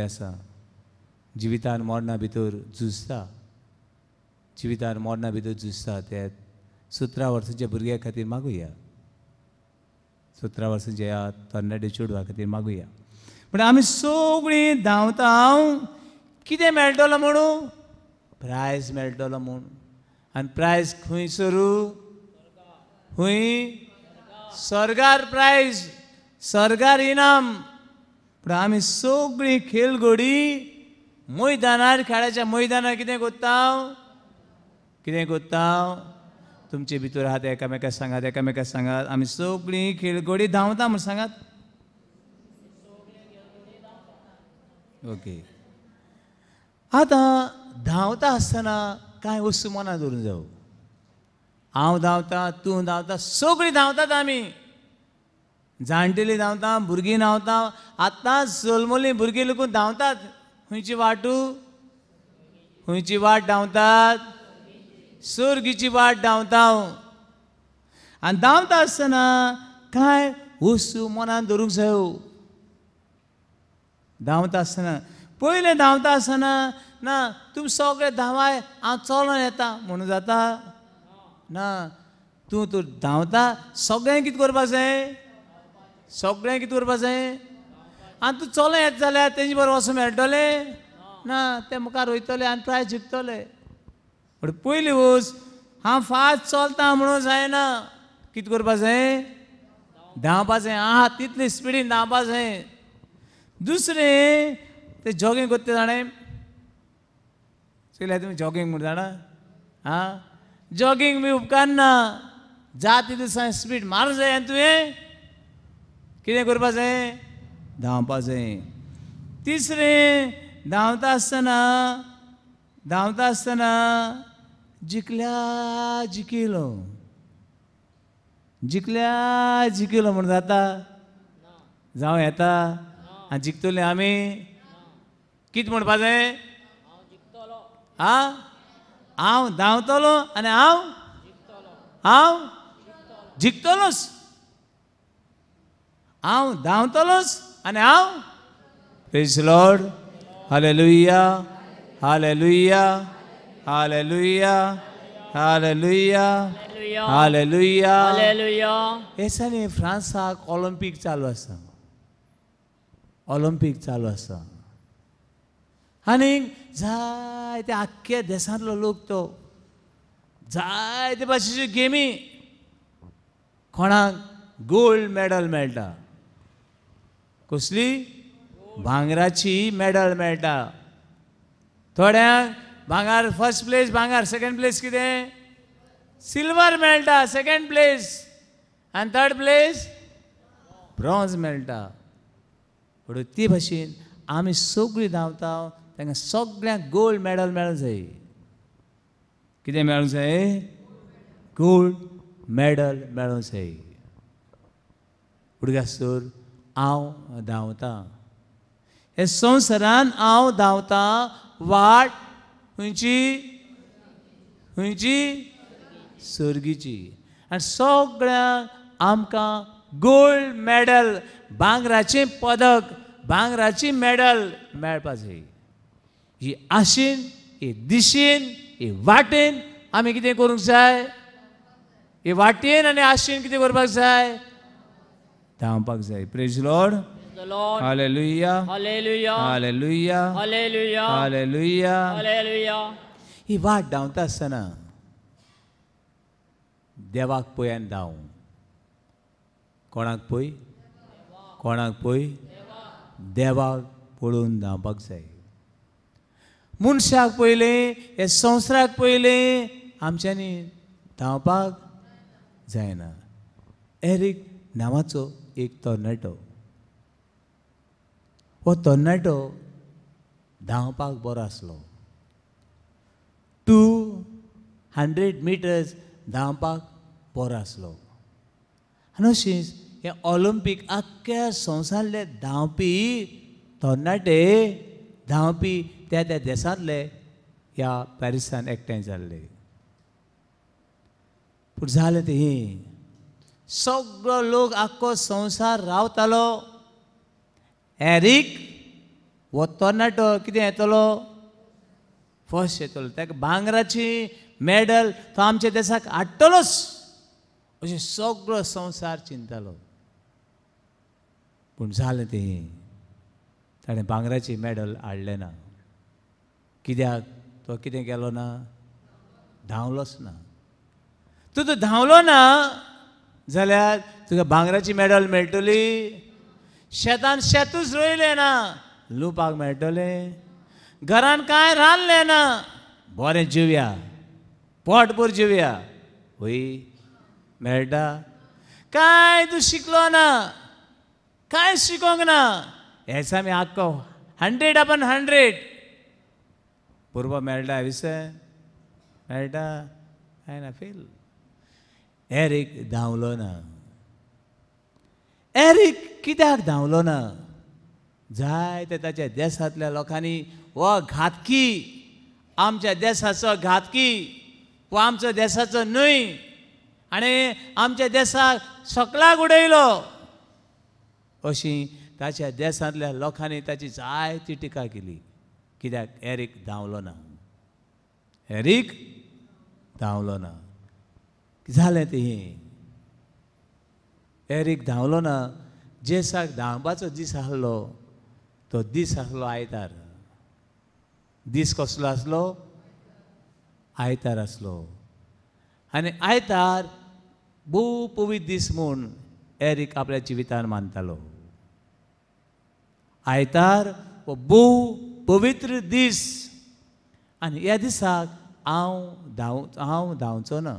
आसा. जिवितान मरणा भितर झुजता. त्या 17 वर्सांच्या भुरग्या खातीर मागुया. 17 वर्सांच्या तरणाटे चेडवा खातीर मागुया. पण आमी सगळीं धांवता. कितें मेळटलो म्हणून? प्रायज मेळटलो म्हूण. आनी प्रायज खंयसर? खंय? स्वर्गार प्रायज, स्वर्गार इनाम. पण आमी सगळीं खेळगडी मैदानार खेळाच्या मैदानार कितें करता? तुमचे भितर आहात एकामेकाक सांगात. आमी सगळीं खेळगडी धांवता म्हूण सांगात. ओके. आतां धांवता आसतना कांय वस्तू मनां धरून जावं. हांव धांवता, तूं धांवता, सगळीं धांवतात आमी. जाणटेलीं धांवता, भुरगीं धांवता. आतां जल्मलीं भुरगीं लेगून धांवतात. खंयची वाट धांवतात? सर्गीची वाट धांवता आनी धांवता आसतना कांय वस्तू मनान धरूंक जायो धांवता आसतना पयलें धांवता आसतना ना तुमी सगळे धांवाय हांव चलोन येता म्हणून जाता ना तूं तर धांवता सगळें कितें करपाक जाय सगळें कितें करपाक जाय आनी तूं चलोन येता जाल्यार तेजे बरोबर वचूं मेळटलें ना ते मुखार वयतले आनी प्रायज जिखतले पण पयली वच हांव फास्ट चलता म्हणून जायना कितें करपाक जाय धांवपा जाय आहा तितले स्पिडीन धांवपा जाय दुसरें ते जॉगिंग करता जाणें चयल्या तुमी जॉगिंग म्हणून जाणा आं जॉगिंग बी उपकारना जा तितले स्पीड मारूं जाय आनी तुवें कितें करपा जाय धांवपा जाय तिसरें धांवता आसतना जिखल्या जिखिलो म्हणून जाता जावं येता आनी जिखतले आमी कितें म्हणपा जाय आं हांव धांवतलो आनी हांव जिखतलोच हांव धांवतलोच आनी हांव praise the Lord hallelujah hallelujah hallelujah hallelujah hallelujah hallelujah हे दिसांनी फ्रांसाक ऑलिंपीक चालू आसा आनीक जायते आख्ख्या देशांतलो लोक तो जायते भाशेच्यो गेमी कोणाक गोल्ड मेडल मेळटा कसली भांगराची मेडल मेळटा थोड्यांक भांगार फर्स्ट प्लेस भांगार सेकंड प्लेस कितें सिल्वर मेळटा सेकंड प्लेस आनी थर्ड प्लेस ब्रॉन्झ मेळटा पण ते भाशेन आमी सगळीं धांवता तांकां सगळ्यांक गोल्ड मेडल मेळूंक जाय कितें मेळूंक जाय गोल्ड मेडल मेळूंक जाय उडगासूर हांव धांवतां हे संवसारान हांव धांवतां वाट खंयची सर्गीची आनी सगळ्यांक आमकां गोल्ड मेडल भांगराचें पदक भांगराची मेडल मेळपा जाय ही आशेन ही दिशेन ही वाटेन आमी कितें करूंक जाय हे वाटेन आनी आशेन कितें करपाक जाय धांवपाक जाय praise Lord hallelujah hallelujah hallelujah hallelujah hallelujah hallelujah ही वाट धांवता आसतना देवाक पळय आनी धांव कोणाक पळय देवाक पळोवन धांवपाक जाय मनशाक पयलें हे संवसाराक पयलें आमच्यांनी धांवपाक जायना एरिक नांवाचो एक तरणाटो हो तरणाटो धांवपाक बरो आसलो 200 मिटर्स धांवपाक बरो आसलो आनी अशेंच हे ऑलिंपीक आख्ख्या संवसारांतले धांवपी तरणाटे धांवपी त्या देशांतले ह्या पॅरिसान एकठांय जाल्ले पूण जालें तें सगळो लोक आख्खो संवसार रावतालो एरिक हो तरणाटो कितें येतलो फर्स्ट येतलो ताका भांगराची मेडल तो आमच्या देशाक हाडटलोच अशें सगळो संवसार चिंततालो पूण जालें तें ताणें भांगराची मेडल हाडलें ना कित्याक तो कितें केलो ना धांवलोच ना तूं धांवलो ना जाल्यार तुका भांगराची मेडल मेळटली शेतान शेतूच रोयलें ना लुपाक मेळटलें घरान कांय रांदलें ना बरें जेवया पोटभर जेवया हय मेळटा कांय तूं शिकलो ना कांय शिकोंक ना हेच आमी आख्खो 100/100 पुरवो मेळटा विसय मेळटा काय ना फेल एरिक धांवलो ना एरिक कित्याक धांवलो ना जायते ताच्या देशांतल्या लोकांनी हो घातकी आमच्या देशाचो घातकी हो आमचो देशाचो न्हय आनी आमच्या देशाक सकलाक उडयलो अशी ताच्या देशांतल्या लोकांनी ताची जायती टिका केली कित्याक एरीक धांवलो ना एरीक धांवलो ना जालें तें एरीक धांवलो ना जेसाक धांवपाचो दीस आसलो तो दीस आसलो आयतार दीस कसलो आसलो आयतार आसलो आनी आयतार भोव पवित्र दीस म्हूण एरीक आपल्या जिवितान मानतालो आयतार हो भोव पवित्र दीस आनी ह्या दिसाक हांव धांवचो ना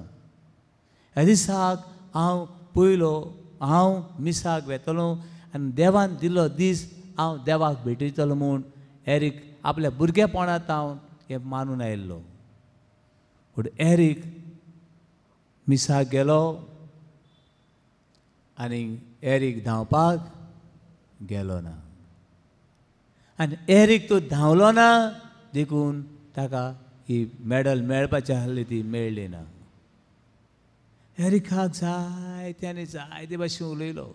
ह्या दिसाक हांव पयलो हांव मिसाक वेतलो आनी देवान दिल्लो दीस हांव देवाक भेटयतलो म्हूण एरीक आपल्या भुरगेपणांत हांव हें मानून आयिल्लो पूण एरीक मिसाक गेलो आनी एरीक धांवपाक गेलो ना आनी एरीक तो धांवलो ना देखून ताका ही मेडल मेळपाची आसली ती मेळ्ळी ना एरीकाक जायते आनी जायते भाशेन उलयलो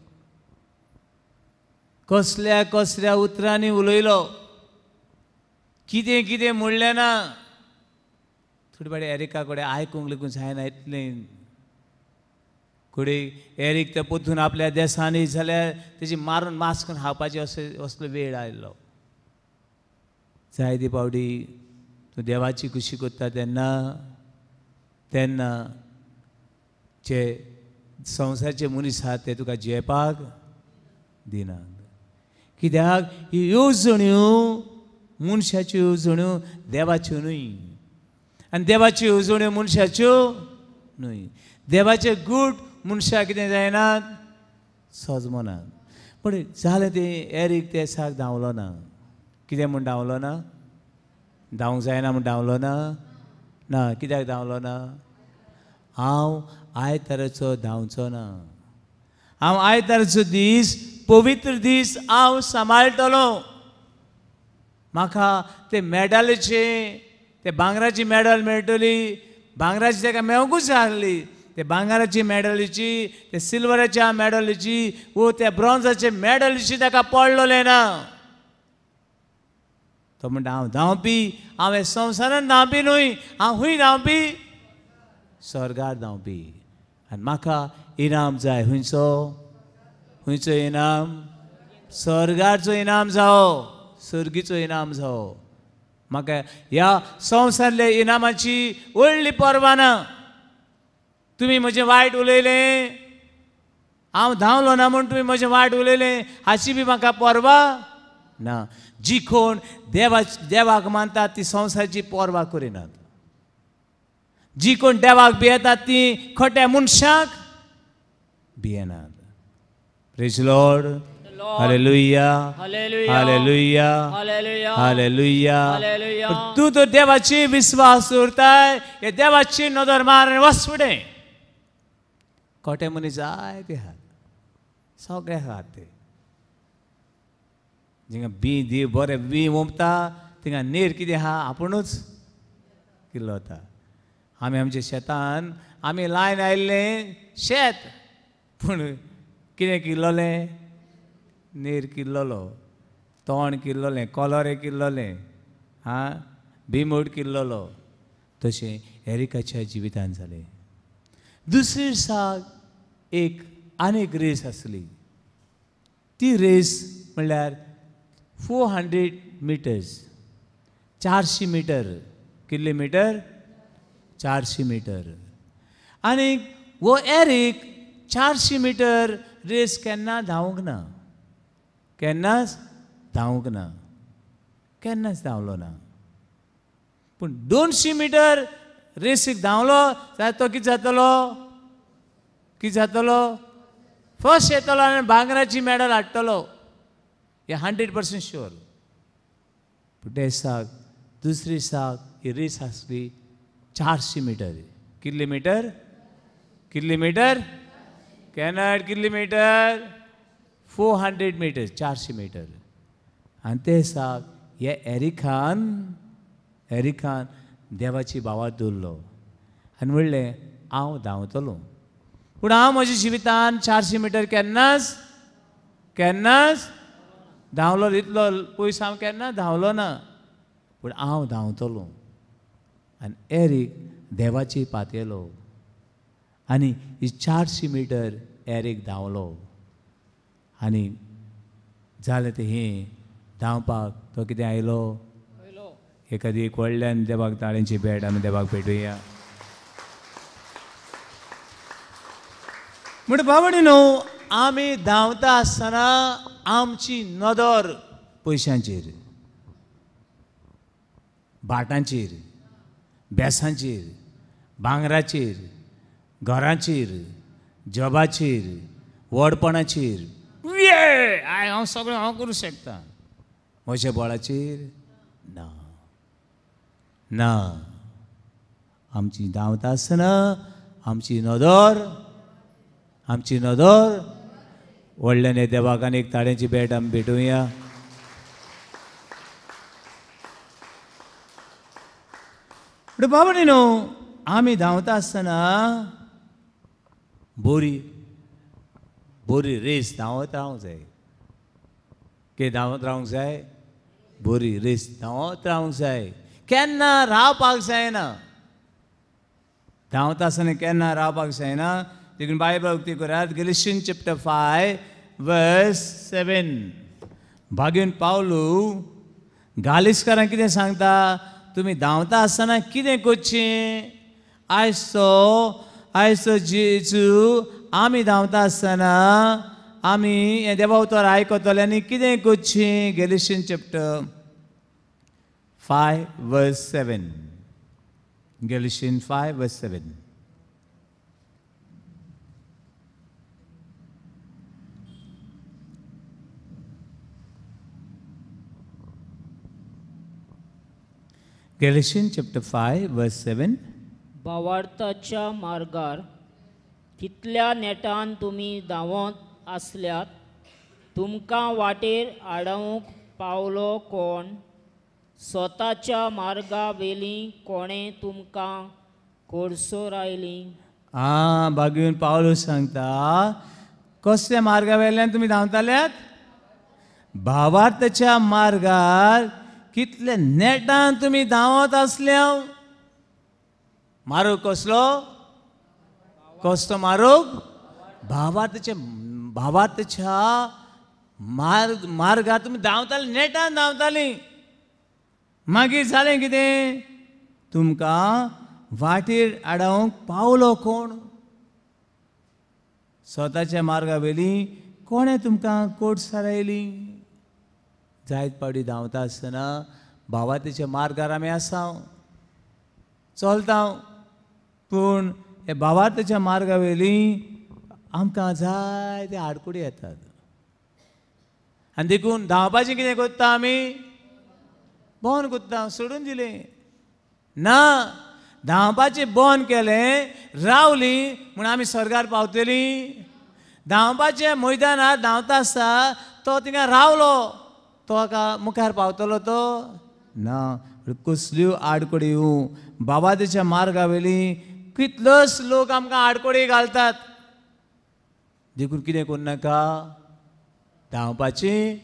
कसल्या कसल्या उतरांनी उलयलो कितें कितें म्हणलें ना थोडी फाटी एरिका कडेन आयकूंक लेगून जायना इतलें कोडे एरीक ते पोतून आपल्या देशांनी जाल्यार तेजी मारून मास करून खावपाची असलो वेळ आयलो जायती पावटी तूं देवाची खुशी करता तेन्ना तेन्ना जे संवसाराचे मनीस आहात ते तुका जेवपाक दिनात कित्याक ही येवजण्यो मनशाच्यो येवजण्यो देवाच्यो न्हय आनी देवाच्यो येवजण्यो मनशाच्यो न्हय देवाचे गूट मनशाक कितें जायनात सजमनात पूण जालें तें एरीक ते साक धांवलो ना कितें म्हूण धांवलो ना धांवूंक जायना म्हूण धांवलो ना ना कित्याक धांवलो ना हांव आयताराचो धांवचो ना हांव आयताराचो दीस पवित्र दीस हांव सांबाळटलो म्हाका ते मेडलीचे ते भांगराची मेडल मेळटली भांगराची ताका मेळोंकूच आसली ते भांगराची मेडलीची ते सिल्वराच्या मेडलीची वो त्या ब्रॉन्झाचे मेडलीची ताका पडलोलें ना तो म्हणटा हांव धांवपी हांव हे संवसारान धांवपी न्हय हांव खूंय धांवपी स्वर्गार धांवपी आनी म्हाका इनाम जाय खंयचो इनाम स्वर्गाचो इनाम जावो सर्गीचो इनाम जावो म्हाका ह्या संवसारल्या इनामाची व्हडली पर्वा ना तुमी म्हजें वायट उलयलें हांव धांवलो ना म्हूण तुमी म्हजें वायट उलयलें हाची बी म्हाका पर्वा ना जी कोण देवाक मानतात ती संवसाराची पर्वा करिनात जी कोण देवाक भियेतात ती खोट्या मनशाक भियेनात praise Lord hallelujah hallelujah hallelujah तूं तो देवाची विश्वास दवरताय हे देवाची नदर मारून वचफुडें खोटे मनीस जाय ते आहात सगळे आहात ते जिंगा बी बरें बी ओंपता थिंगा नीर कितें आहा आपुणूच किल्लोता आमी आमच्या शेतान आमी लायन आयिल्लें शेत पूण कितें किल्लोलें नीर किल्लोलो तोंड किल्लोलें कॉलरे किल्लोलें बिमूड किल्लोलो तशें एरिकाच्या जिवितान जालें दुसरे दिसाक एक आनीक रेस आसली ती रेस म्हणल्यार 400 मिटर्स 400 मिटर किलोमीटर 400 मिटर आनी वो एरीक 400 मिटर रेस केन्ना धांवूंक ना केन्नाच धांवूंक ना केन्नाच धांवलो ना पूण 200 मिटर रेसीक धांवलो जाल्यार तो कितें जातलो फर्स्ट येतलो आनी भांगराची मेडल हाडटलो हे 100% शुअर पूण ते दिसाक दुसरे दिसाक ही रेस आसली 400 metre kilometre kilometre 400 metre 400 metre आनी ते दिसाक हे एरिकान देवाची भावात दवरलो आनी म्हणलें हांव धांवतलो. पूण हांव म्हज्या जिवितान 400 मिटर केन्नाच धांवलो, इतलो पयस हांव केन्ना धांवलो ना. पूण हांव धांवतलो. आनी एरीक देवाची पातयलो आनी 400 मिटर एरीक धांवलो. आनी जालें तें हें धांवपाक तो कितें आयलो, एखादी एक व्हडल्यान देवाक ताळेंची भेट आमी देवाक भेटुया. म्हणटा बाबडी न्हू, आमी धांवता आसतना आमची नदर पयशांचेर, भाटांचेर, बेसांचेर, भांगराचेर, घरांचेर, जॉबाचेर, व्हडपणाचेर, हांव सगळें हांव करूं शकता, म्हज्या बळाचेर ना ना. आमची धांवता आसतना आमची नदर व्हडल्यान देवाक आनी एक ताळेंची भेट आमी भेटुया. बाबडी न्हू, आमी धांवता आसतना बरी रेस धांवत रावंक जाय. धांवत रावंक जाय, बरी रेस धांवत रावंक जाय. केन्ना रावपाक जायना. धांवता आसतना केन्ना रावपाक जायना. देखून बायबल उक्ती करात गॅलशियन्स चॅप्टर 5 वर्स 7. भाग्यून पावलू गालिस्कारांक कितें सांगता, तुमी धांवता आसतना कितें करचें. आयज जेजू आमी धांवता आसतना आमी हें देवा उतर आयकतले आनी कितें करचें. Galatians chapter 5 verse 7. Galatians 5 verse 7. Galatians chapter 5 verse 7. भावार्थाच्या मार्गार कितल्या नेटान तुमी धांवत आसल्यात, तुमकां वाटेर आडावंक पावलो कोण, स्वताच्या मार्गा वेली कोणें तुमकां कोडसोर आयली. भाग्यून पावलो सांगता कसल्या मार्गा वेल्यान तुमी धांवताल्यात. भावार्थाच्या मार्गार कितले नेटान तुमी धांवत आसल्या. मार्ग कसलो मार्ग. भावार्थाच्या मार्गार तुमी धांवताली, नेटान धांवताली. मागीर जालें कितें, तुमकां वाटेर आडावंक पावलो कोण. स्वताच्या मार्गा वेली कोणें तुमकां कोडसार आयली. जायत पावटी धांवता आसतना भावार्थाच्या मार्गार आमी आसा, चलता. पूण हे भावार्थाच्या मार्गा वेली आमकां जायते आडकुडी येतात. आनी देखून धांवपाचें कितें करता आमी, बंद करता, सोडून दिलें ना. धांवपाचें बंद केलें, रावली म्हूण आमी स्वर्गार पावतलीं. धांवपाच्या मैदानार धांवता आसता तो थिंगा रावलो, तो मुखार पावतलो तो ना. कसल्यो आडकोडी येवं. बाबादेच्या मार्गा वेली कितलोच लोक आमकां आडकोडी घालतात. देखून कितें करूं नाका, धांवपाचें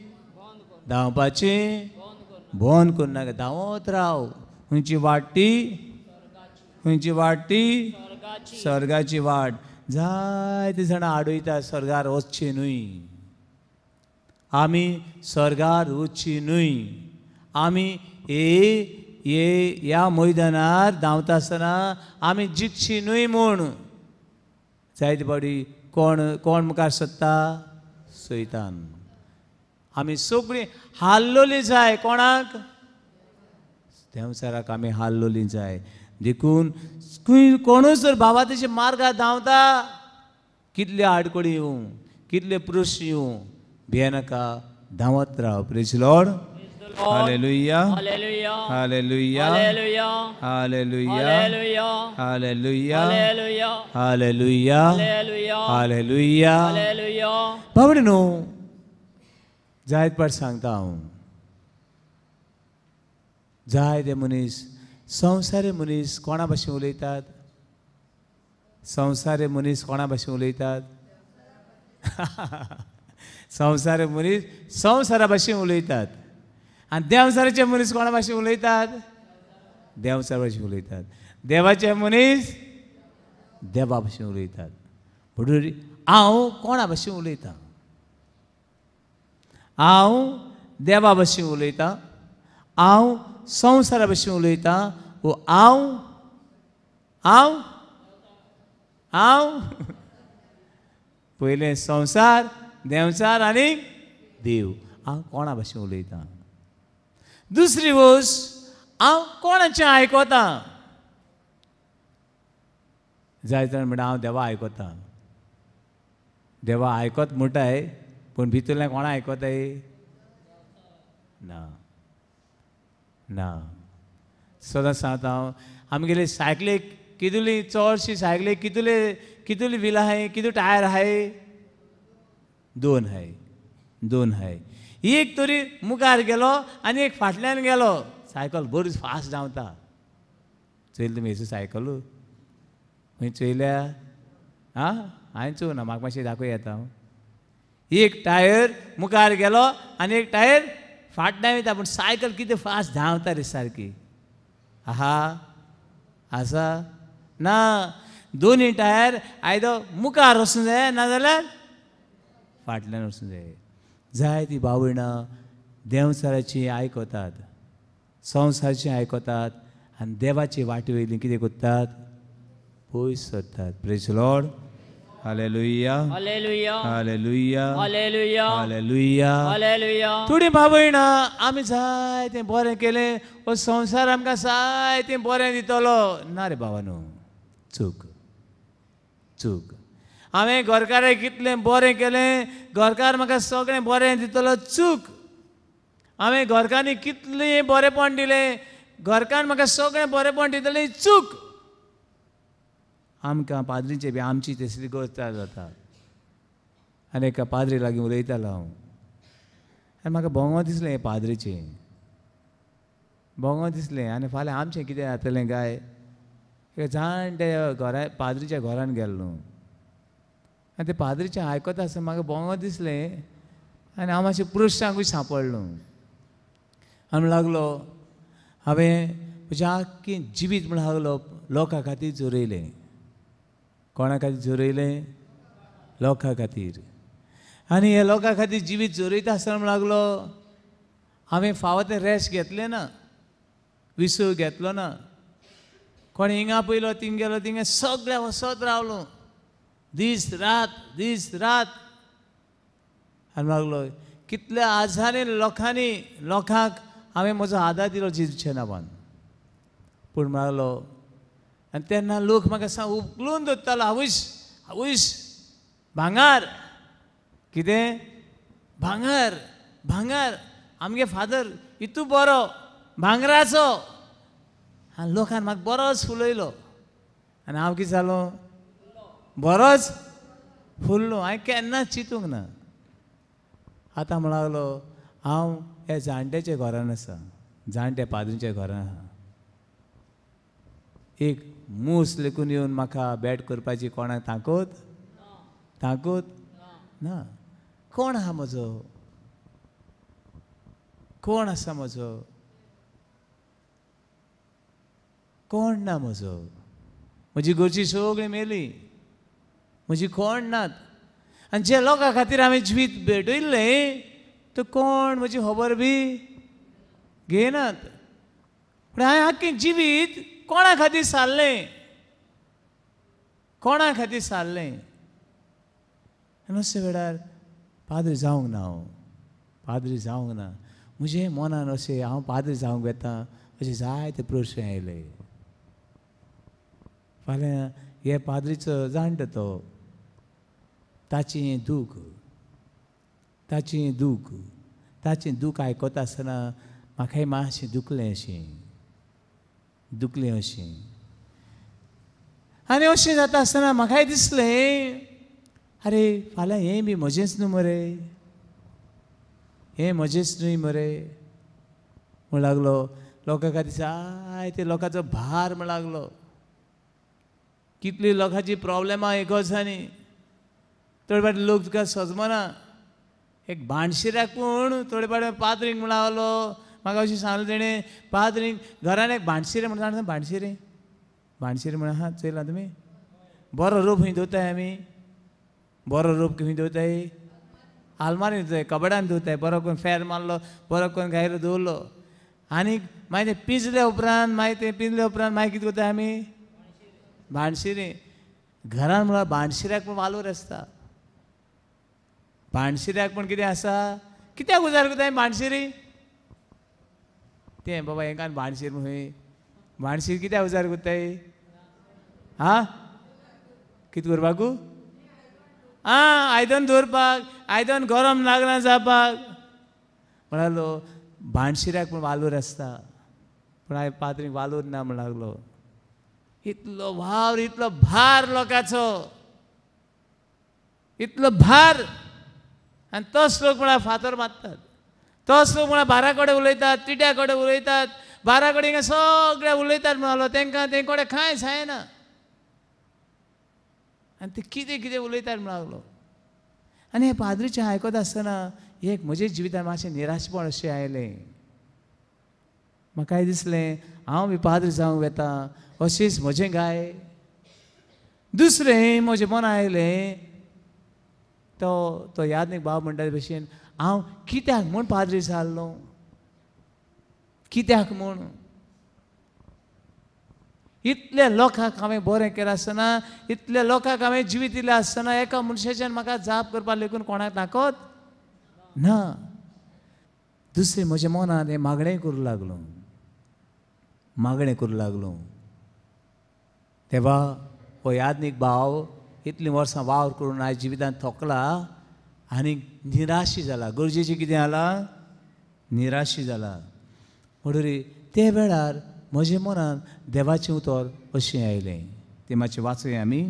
बंद करूं नाका. धांवत राव. खंयची वाट स्वर्गाची वाट. जायते जाणां आडयतात स्वर्गार वचचें न्हय. आमी स्वर्गार वचची न्हय. आमी ह्या मैदानार धांवता आसतना आमी जिखची न्हय म्हूण. जायते फावटी कोण मुखार सोदता, सैतान. आमी सगळीं हाल्लोली जाय. कोणाक, देवचाराक आमी हाल्लोली जाय. देखून कोणूच जर भावार्थाच्या मार्गार धांवता, कितले आडकोडी येवं, कितले प्रश्न येवं, भियेनाका, धांवत राव. Praise Lord. Hallelujah, hallelujah, hallelujah, hallelujah, hallelujah, hallelujah, hallelujah, hallelujah. बाबडे न्हू, जायत पाट सांगता हांव. जायते मनीस, संवसारी मनीस कोणा भाशेन उलयतात. संवसारी मनीस कोणा भाशेन उलयतात संवसारी मनीस संवसारा भाशेन उलयतात आनी देंवसाराचे मनीस कोणा भाशेन उलयतात देंवसार भाशेन उलयतात देवाचे मनीस देवा भाशेन उलयतात म्हणून हांव कोणा भाशेन उलयतां हांव देवा भाशेन उलयतां हांव संवसारा भाशेन उलयतां वो हांव हांव हांव पयलें संवसार देंवचार आनी देव हांव कोणा भाशेन उलयतां दुसरी गोश्ट हांव कोणाचें आयकोतां जाय जाण म्हणटा हांव देवा आयकोतां देवा आयकोत म्हणटाय पूण भितरलें कोणा आयकोताय ना ना सदांच सांगता हांव आमगेले सायकलेक कितुली चडशी सायकलेक कितुली व्हील आहाय कितू टायर आहाय दोन हाय एक तरी मुखार गेलो आनी एक फाटल्यान गेलो सायकल बरी फास्ट धांवता चोयली तुमी हेचो सायकल खंय चोयल्या आं हांवें चोवना म्हाका मातशें दाखय येता एक टायर मुखार गेलो आनी एक टायर फाटल्यान वयता पूण सायकल कितें फास्ट धांवता रे सारकी आहा आसा ना दोनी टायर आयदो मुखार वचूंक जाय नाजाल्यार फाटल्यान वचूंक जाय जाय ती बावयणां देंवचाराची आयकोतात संवसाराची आयकोतात आनी देवाची वाटे वयली कितें कोत्तात पयस सरतात praise Lord hallelujah hallelujah hallelujah hallelujah hallelujah hallelujah थोडी बावयणां आमी जाय तें बरें केलें हो संवसार आमकां जाय तें बरें दितलो ना रे भावानो चूक चूक हांवें घरकाराक कितलें बरें केलें घरकार म्हाका सगळें बरें दितलो चूक हांवें घरकारांनी कितलें बरेंपण दिलें घरकान म्हाका सगळें बरेंपण दितलें चूक आमकां पाद्रीचे बी आमची तसली गोश्ट जाता आनी एका पाद्री लागीं उलयतालो हांव आनी म्हाका भोंगो दिसलें हें पाद्रीचें भोंगो दिसलें आनी फाल्यां आमचें कितें जातलें काय जाणटे घरा पाद्रीच्या घरान गेल्लो आनी तें पाद्रीचें आयकता आसतना म्हाका भोंगो दिसलें आनी हांव मातशें पुरुशांकूय सांपडलो आनी लागलो हांवें म्हजें आख्खें जिवीत म्हण लागलो लोकां खातीर जोरयलें कोणा खातीर जोरयलें लोकां खातीर आनी हे लोकां खातीर जिवीत जोरयता आसतना म्हण लागलो हांवें फावो तें रेस्ट घेतलें ना विसव घेतलो ना कोण हिंगा पयलो थिंग गेलो थिंगा सगळ्या वसत रावलो दीस रात आनी लागलो कितल्या आजारी लोकांक हांवें म्हजो आदार दिलो जिवचे नांवान पूण लागलो आनी तेन्ना लोक म्हाका सा उखलून धरतालो आवयश भांगार कितें भांगार आमगे फादर इतू बरो भांगराचो आनी लोकान म्हाका बरोच फुलयलो आनी हांव कितें जालो बरोच फुल्लो हांवें केन्नाच चिंतूंक ना आतां म्हण लागलो हांव हे जाणट्याच्या घरान आसा जाणट्या पाद्रीच्या घरान आसा एक मूस लेकून येवन म्हाका बॅट करपाची कोणाक ताकूत ना कोण आहा म्हजो कोण आसा म्हजो कोण ना म्हजो म्हजी घरची सगळीं मेली म्हजी कोण नात आनी जे लोकां खातीर हांवें जिवीत भेटयल्लें तो कोण म्हजी खबर बी घेनात पूण हांवें आख्खें जिवीत कोणा खातीर सारलें आनी अशे वेळार पाद्री जावंक ना म्हजे मनान अशें हांव पाद्री जावंक येता अशें जायते प्रश्न आयले फाल्यां हे पाद्रीचो जाणटो तो ताचें दूख आयकता आसतना म्हाकाय मातशें दुखलें अशें आनी अशें जाता आसतना म्हाकाय दिसलें अरे फाल्यां हें बी म्हजेंच न्हू मरे म्हण लागलो लोकां खातीर जायते लोकांचो भार म्हण लागलो कितली लोकांची प्रॉब्लेमा एक आनी थोडे फावटी लोक तुका सजमना एक भांडशिऱ्याक पूण थोडे फावटी पाद्रींक म्हूण आवलो म्हाका अशें सांगलें तेणें पाद्रींक घरान एक भांडशिरें म्हण जाणा भांडशिरें भांडशिरें म्हण आहा चयलां तुमी बरो रूप खंय दवरताय आमी बरो रूप खंय दवरताय आलमारीन दवरताय कबडान दवरताय बरो करून फेर मारलो बरो करून गायरो दवरलो आनी मागीर तें पिंजल्या उपरांत मागीर तें पिंजल्या उपरांत मागीर कितें करताय आमी भांडशिरें घरान म्हळ्यार भांडशिऱ्याक पूण वालोर आसता भांडशिऱ्याक पूण कितें आसा कित्याक उजार करताय भांडशिरी तें बाबा हेका भांडशीर खंय भांडशीर कित्याक उजार करताय हा कितें करपाकू आयदन दवरपाक आयदन गरम लागना जावपाक म्हणालो भांडशिऱ्याक पूण वालोर आसता पूण हांवें पाद्रीक वालोर ना म्हण लागलो इतलो वावर इतलो भार लोकांचो इतलो भार आनी तोच लोक म्हळ्यार फातर मारतात तोच लोक म्हळ्यार बारा कडेन उलयतात तिट्या कडेन उलयतात बारा कडेन सगळे उलयतात म्हणालो तांकां ते कडेन कांय जायना आनी ते कितें कितें उलयतात म्हण लागलो आनी हे पाद्रीचें आयकत आसतना एक म्हज्या जिवितांत मातशें निराशपण अशें आयलें म्हाकाय दिसलें हांव बी पाद्री जावंक वेता अशेंच म्हजें गाय दुसरें म्हजें मन आयलें तो यादनीक बाब म्हणटा भशेन हांव कित्याक म्हूण पाद्री जाल्लो कित्याक म्हूण इतल्या लोकांक हांवें बरें केलें आसतना इतल्या लोकांक हांवें जिवीत दिलें आसतना एका मनशाच्यान म्हाका जाप करपाक लेगून कोणाक ताकत ना दुसरें म्हज्या मनांत हें मागणें करूं लागलो तेव्हा हो यादनीक भाव इतलीं वर्सां वावर करून आयज जिवितांत थकला आनी निराशी जाला गरजेचें कितें जालां निराशी जाला म्हणटरी ते वेळार म्हज्या मनांत देवाचें उतर अशें आयलें तें मातशें वाचूया आमी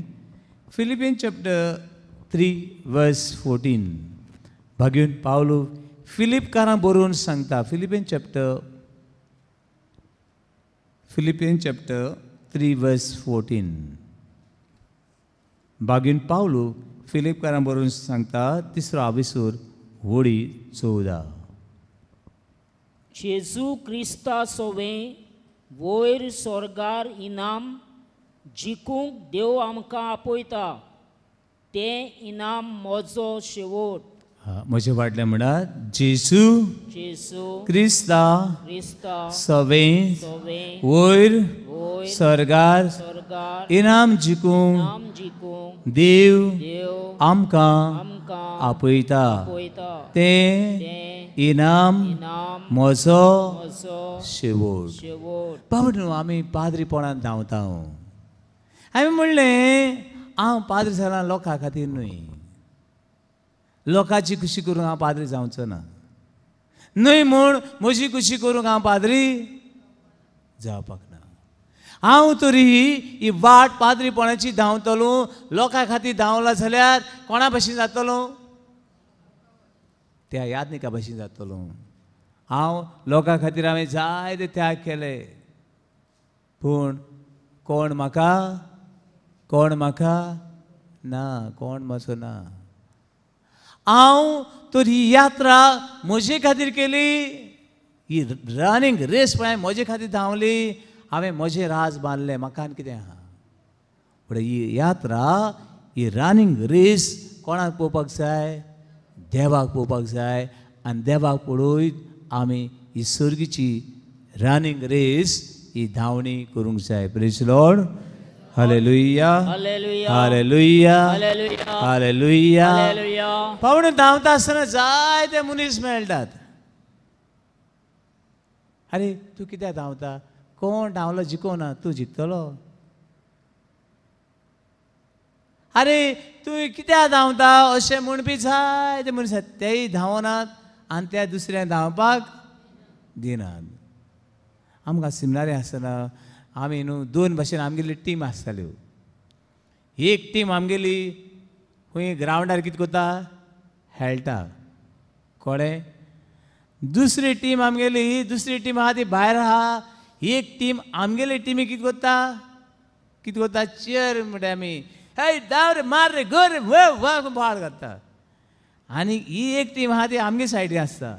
फिलिपियन चॅप्टर 3 वर्स 14 भाग्यून पावलो फिलिपकारां बरोवन सांगता फिलिपियन चॅप्टर 3 वर्स 14 भाग्यून पावलो फिलिपकारां बरोवन सांगता तिसरो आविसूर होडी 14 जेजू क्रिस्ता सोवें वयर स्वर्गार इनाम जिखूंक देव आमकां आपयता तें इनाम म्हजो शेवट म्हजे फाटल्यान म्हणात जेजू क्रिस्ता सवें वयर स्वर्गार इनाम जिखूंक देव आमकां आपयता तें इनाम म्हजो शेवट बाबा न्हू आमी पाद्रीपणांत धांवता हांवें म्हणलें हांव पाद्री जालां लोकां खातीर न्हय लोकांची खुशी करूंक हांव पाद्री जावचो ना न्हय म्हूण म्हजी खुशी करूंक हांव पाद्री जावपाक ना हांव तरी ही वाट पाद्रीपणाची धांवतलो लोकां खातीर धांवला जाल्यार कोणा भशेन जातलो त्या यादनिका भशेन जातलो हांव लोकां खातीर हांवें जायते त्याग केले पूण कोण म्हाका ना कोण म्हजो ना हांव तर ही यात्रा म्हजे खातीर केली ही रनिंग रेस पळय म्हजे खातीर धांवली हांवें म्हजें राज बांदलें म्हाका आनी कितें आहा पूण ही यात्रा ही रनिंग रेस कोणाक पळोवपाक जाय देवाक पळोवपाक जाय आनी देवाक पळोवयत आमी ही सर्गीची रनिंग रेस ही धांवणी करूंक जाय praise Lord hallelujah hallelujah hallelujah पावणे धांवता आसतना जायते मनीस मेळटात अरे तूं कित्याक धांवता कोण धांवलो जिखोना तूं जिखतलो अरे तूं कित्याक धांवता अशें म्हणपी जायते मनीस तेय धांवनात आनी त्या दुसऱ्याक धांवपाक दिनात आमकां सिमनारी आसतना आमी न्हू दोन भाशेन आमगेली टीम आसताल्यो एक टीम आमगेली खंय ग्रावंडार कितें करता खेळटा कळ्ळें दुसरी टीम आमगेली दुसरी टीम आहा ती भायर आहा एक टीम आमगेली टिमी कितें करता कितें करता चेर म्हणटा आमी हे धांव रे मार रे घर रे व भाड घालता आनी ही एक टीम आहा ती आमगे सायडीन आसता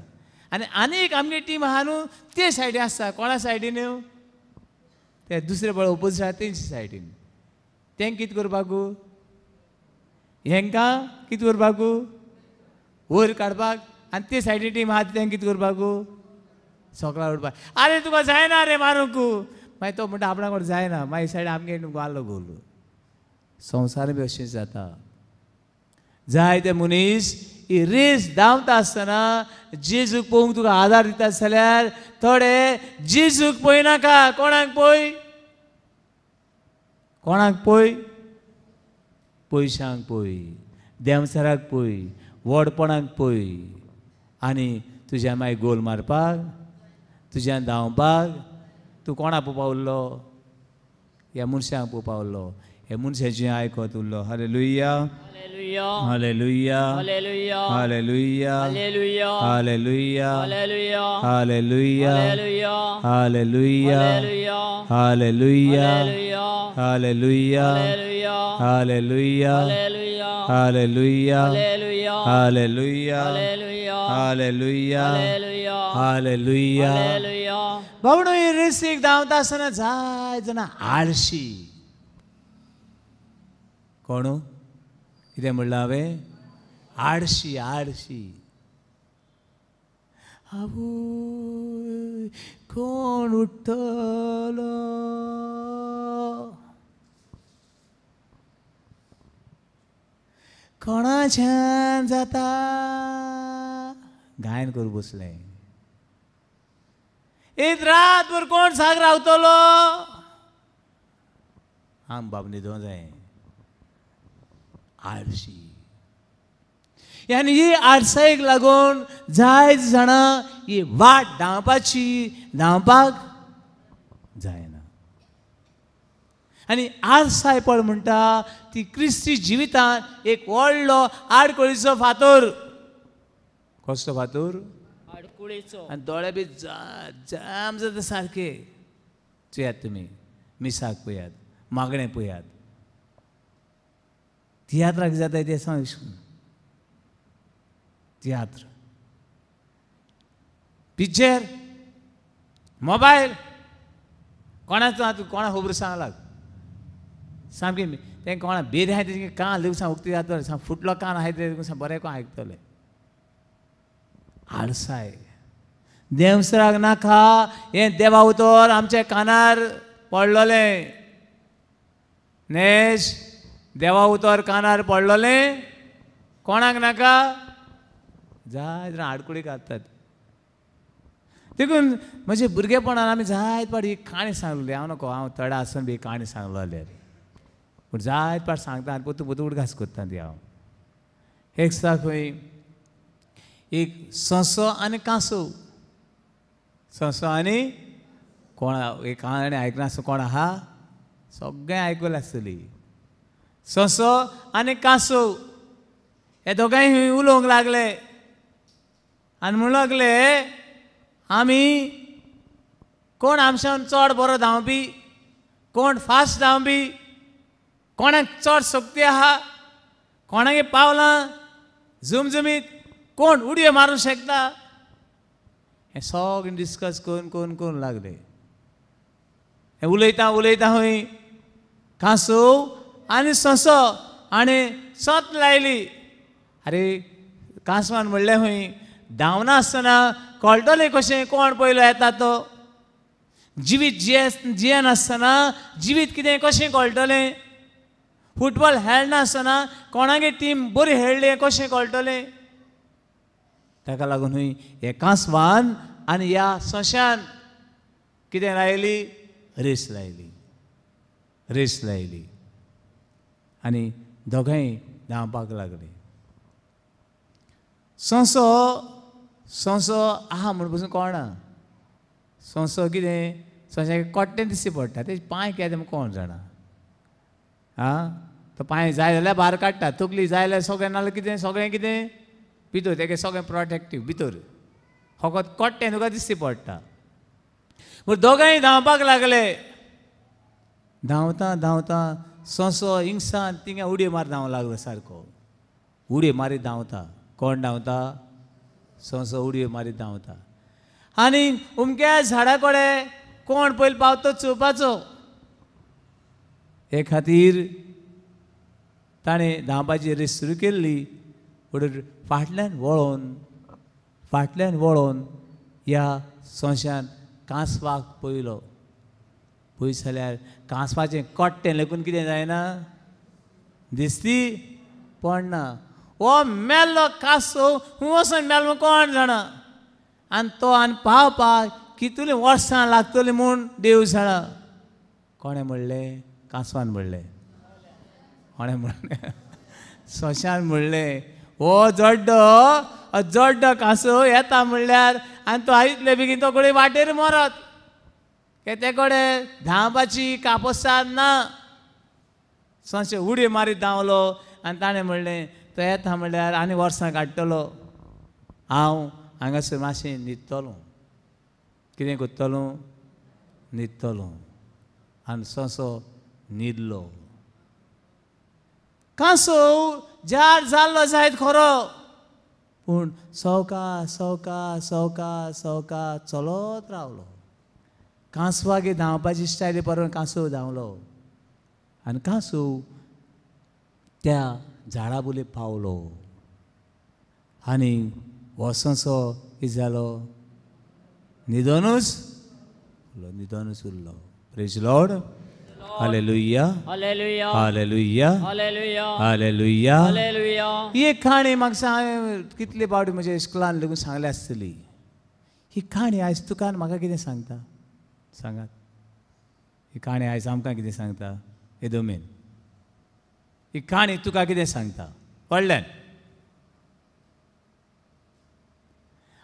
आनी एक आमगे टीम आहा न्हू ते सायडीन आसता कोणा सायडीन ते दुसरे पळय ओपोजीट आहा तेंचे सायडीन तेंक कितें करपाकू हेंकां कितें करपाकू वयर काडपाक आनी ते सायडीन टीम आहा तेंक कितें करपाकू सोकला उडपाक आरे तुका जायना रे मारूंकू मागीर तो म्हणटा आपणा कोण जायना मागीर सायड आमगे घालो गोल संवसार बी अशें जाता जायते मनीस ही रेस धांवता आसतना जेजूक पळोवंक तुका आदार दिता जाल्यार थोडे जेजूक पळयनाका कोणाक पळय कोणाक पळय पयशांक पळय देंवचाराक पळय व्हडपणाक पळय आनी तुज्या मागीर गोल मारपाक तुज्यान धांवपाक तूं कोणा पळोवपा उरलो ह्या मनशांक पळोवपा उरलो हे मनशाचें आयकत उरलो hallelujah hallelujah hallelujah hallelujah hallelujah hallelujah hallelujah hallelujah hallelujah hallelujah hallelujah hallelujah hallelujah hallelujah बाबडो ही रेसीक धांवता आसतना जाय जाणां आळशी कोण कितें म्हणलां हांवें आळशी आळशी आवय कोण उठ्ठलो कोणाच्यान जाता गायन करून बसलें एक रातभर कोण साग रावतलो आम बाब न्हिदों जाय आळशी आनी ही आळसायेक लागून जायत जाणां ही वाट धांवपाक जायना आनी आळसायपण म्हणटा ती क्रिस्ती जिवितांत एक व्हडलो आडकोळीचो फातर कसलो फातर आडकुळेचो आनी दोळे बी जाम जाता सारके चुयात तुमी मिसाक पयात मागणें पयात तियात्राक जाता तें सांग तियात्र पिक्चर मोबायल कोणाचो कोणा खबर सांगलाक सामकें तें कोणा बेद आहाय तेजें कान दिवसां उक्ती जातले सांग फुटलो कान आहाय ते बरें कोण आयकतले आळसाय देवसराक नाका हें देवा उतर आमच्या कानार पडलोलें नेश देवा उतर कानार पडलोलें कोणाक नाका जाय जाणां आडकुळी काडटात देखून म्हजे भुरगेपणान आमी जायत पाट ही काणी सांगलेली हांव नको हांव तडा आसून बी काणी सांगलो जाल्यार पूण जायत पाट सांगता आनी पोतू उडगास करता ती हांव एक दिसा खंय एक सोंसो आनी कांसो सोंसो आनी कोण एक काणी आयकनासतना कोण आहा सगळें आयकूंक आसतली सोंसो आनी कांसो हे दोगांय खंय उलोवंक लागले आनी म्हणूंक लागले आमी कोण आमच्यान चड बरो धांवपी कोण फास्ट धांवपी कोणाक चड शक्ती आहा कोणागे पावलां झुमझुमीत कोण उडयो मारूंक शकता हें सगळें डिस्कस करून लागले हें उलयता खंय कांसो आनी सोंसो आनी सोत लायली अरे कांसवान म्हणलें खंय धांवना आसतना कळटलें कशें कोण पयलो येता तो जिवीत जियेन आसतना जिवीत कितें कशें कळटलें फुटबॉल खेळना आसतना कोणागे टीम बरी खेळ्ळी कशें कळटलें ताका लागून खंय हे कांसवान आनी ह्या सोंश्यान कितें लायली रेस लायली आनी दोगांय धांवपाक लागले सोंसो आहा म्हण पसून कळना सोंसो कितें सोंश्याक कोट्टें दिश्टी पडटा तेजे पांय कितें कोण जाणा तो पांय जाय जाल्यार भायर काडटा तकली जाय जाल्यार सगळें नाल्यार सगळें कितें भितर तेगे सगळें प्रोटेक्टीव भितर फकत कोट्टें तुका दिश्टी पडटा पूण दोगांय धांवपाक लागले धांवता धांवता सोंसो हिंगसान तिंगा उडी मार धांवू लागलो सारको उडी मारीत धांवता कोण धांवता सोंसो उडी मारीत धांवता आनी उमक्या झाडा कडेन कोण पयलीं पावतो चोवपाचो हे खातीर ताणें धांवपाची रेस सुरू केल्ली पूण फाटल्यान वळोन ह्या सोंश्यान कांसवाक पळयलो पळयत जाल्यार कांसवाचें कट्टें लेकून कितें जायना दिसती पडना हो मेल्लो कांसव खूंय वचून मेलो कोण जाणा आनी तो आनी पावपाक कितलीं वर्सां लागतलीं म्हूण देव जाणा कोणें म्हणलें कांसवान म्हणलें कोणें म्हणलें सोंश्यान म्हणलें हो जड्डो कांसव येता म्हणल्यार आनी तो आयितले बेगीन तो कडेन वाटेर मरत ते कडेन धांवपाची कापसाद ना सोंशे उडी मारीत धांवलो आनी ताणें म्हणलें तो येता म्हणल्यार आनी वर्सां काडटलो हांव हांगासर मातशें न्हिदतलो कितें करतलो न्हिदतलो आनी सोंसो न्हिदलो कांसव जार जाल्लो जायत खरो पूण सवकास चलत रावलो कांसवागे धांवपाची स्टायली पळोवन कांसव धांवलो आनी कांसव त्या झाडा बोले पावलो आनी हो सोंसो कितें जालो न्हिदोनूच उरलो praise Lord hallelujah hallelujah hallelujah hallelujah hallelujah hallelujah ही काणी म्हाका सांग कितले फावटी म्हज्या इस्कुलान लेगून सांगले आसतली ही काणी आयज तुका म्हाका कितें सांगता सांगात ही काणी आयज आमकां कितें सांगता एदोमेन ही काणी तुका कितें सांगता कळ्ळें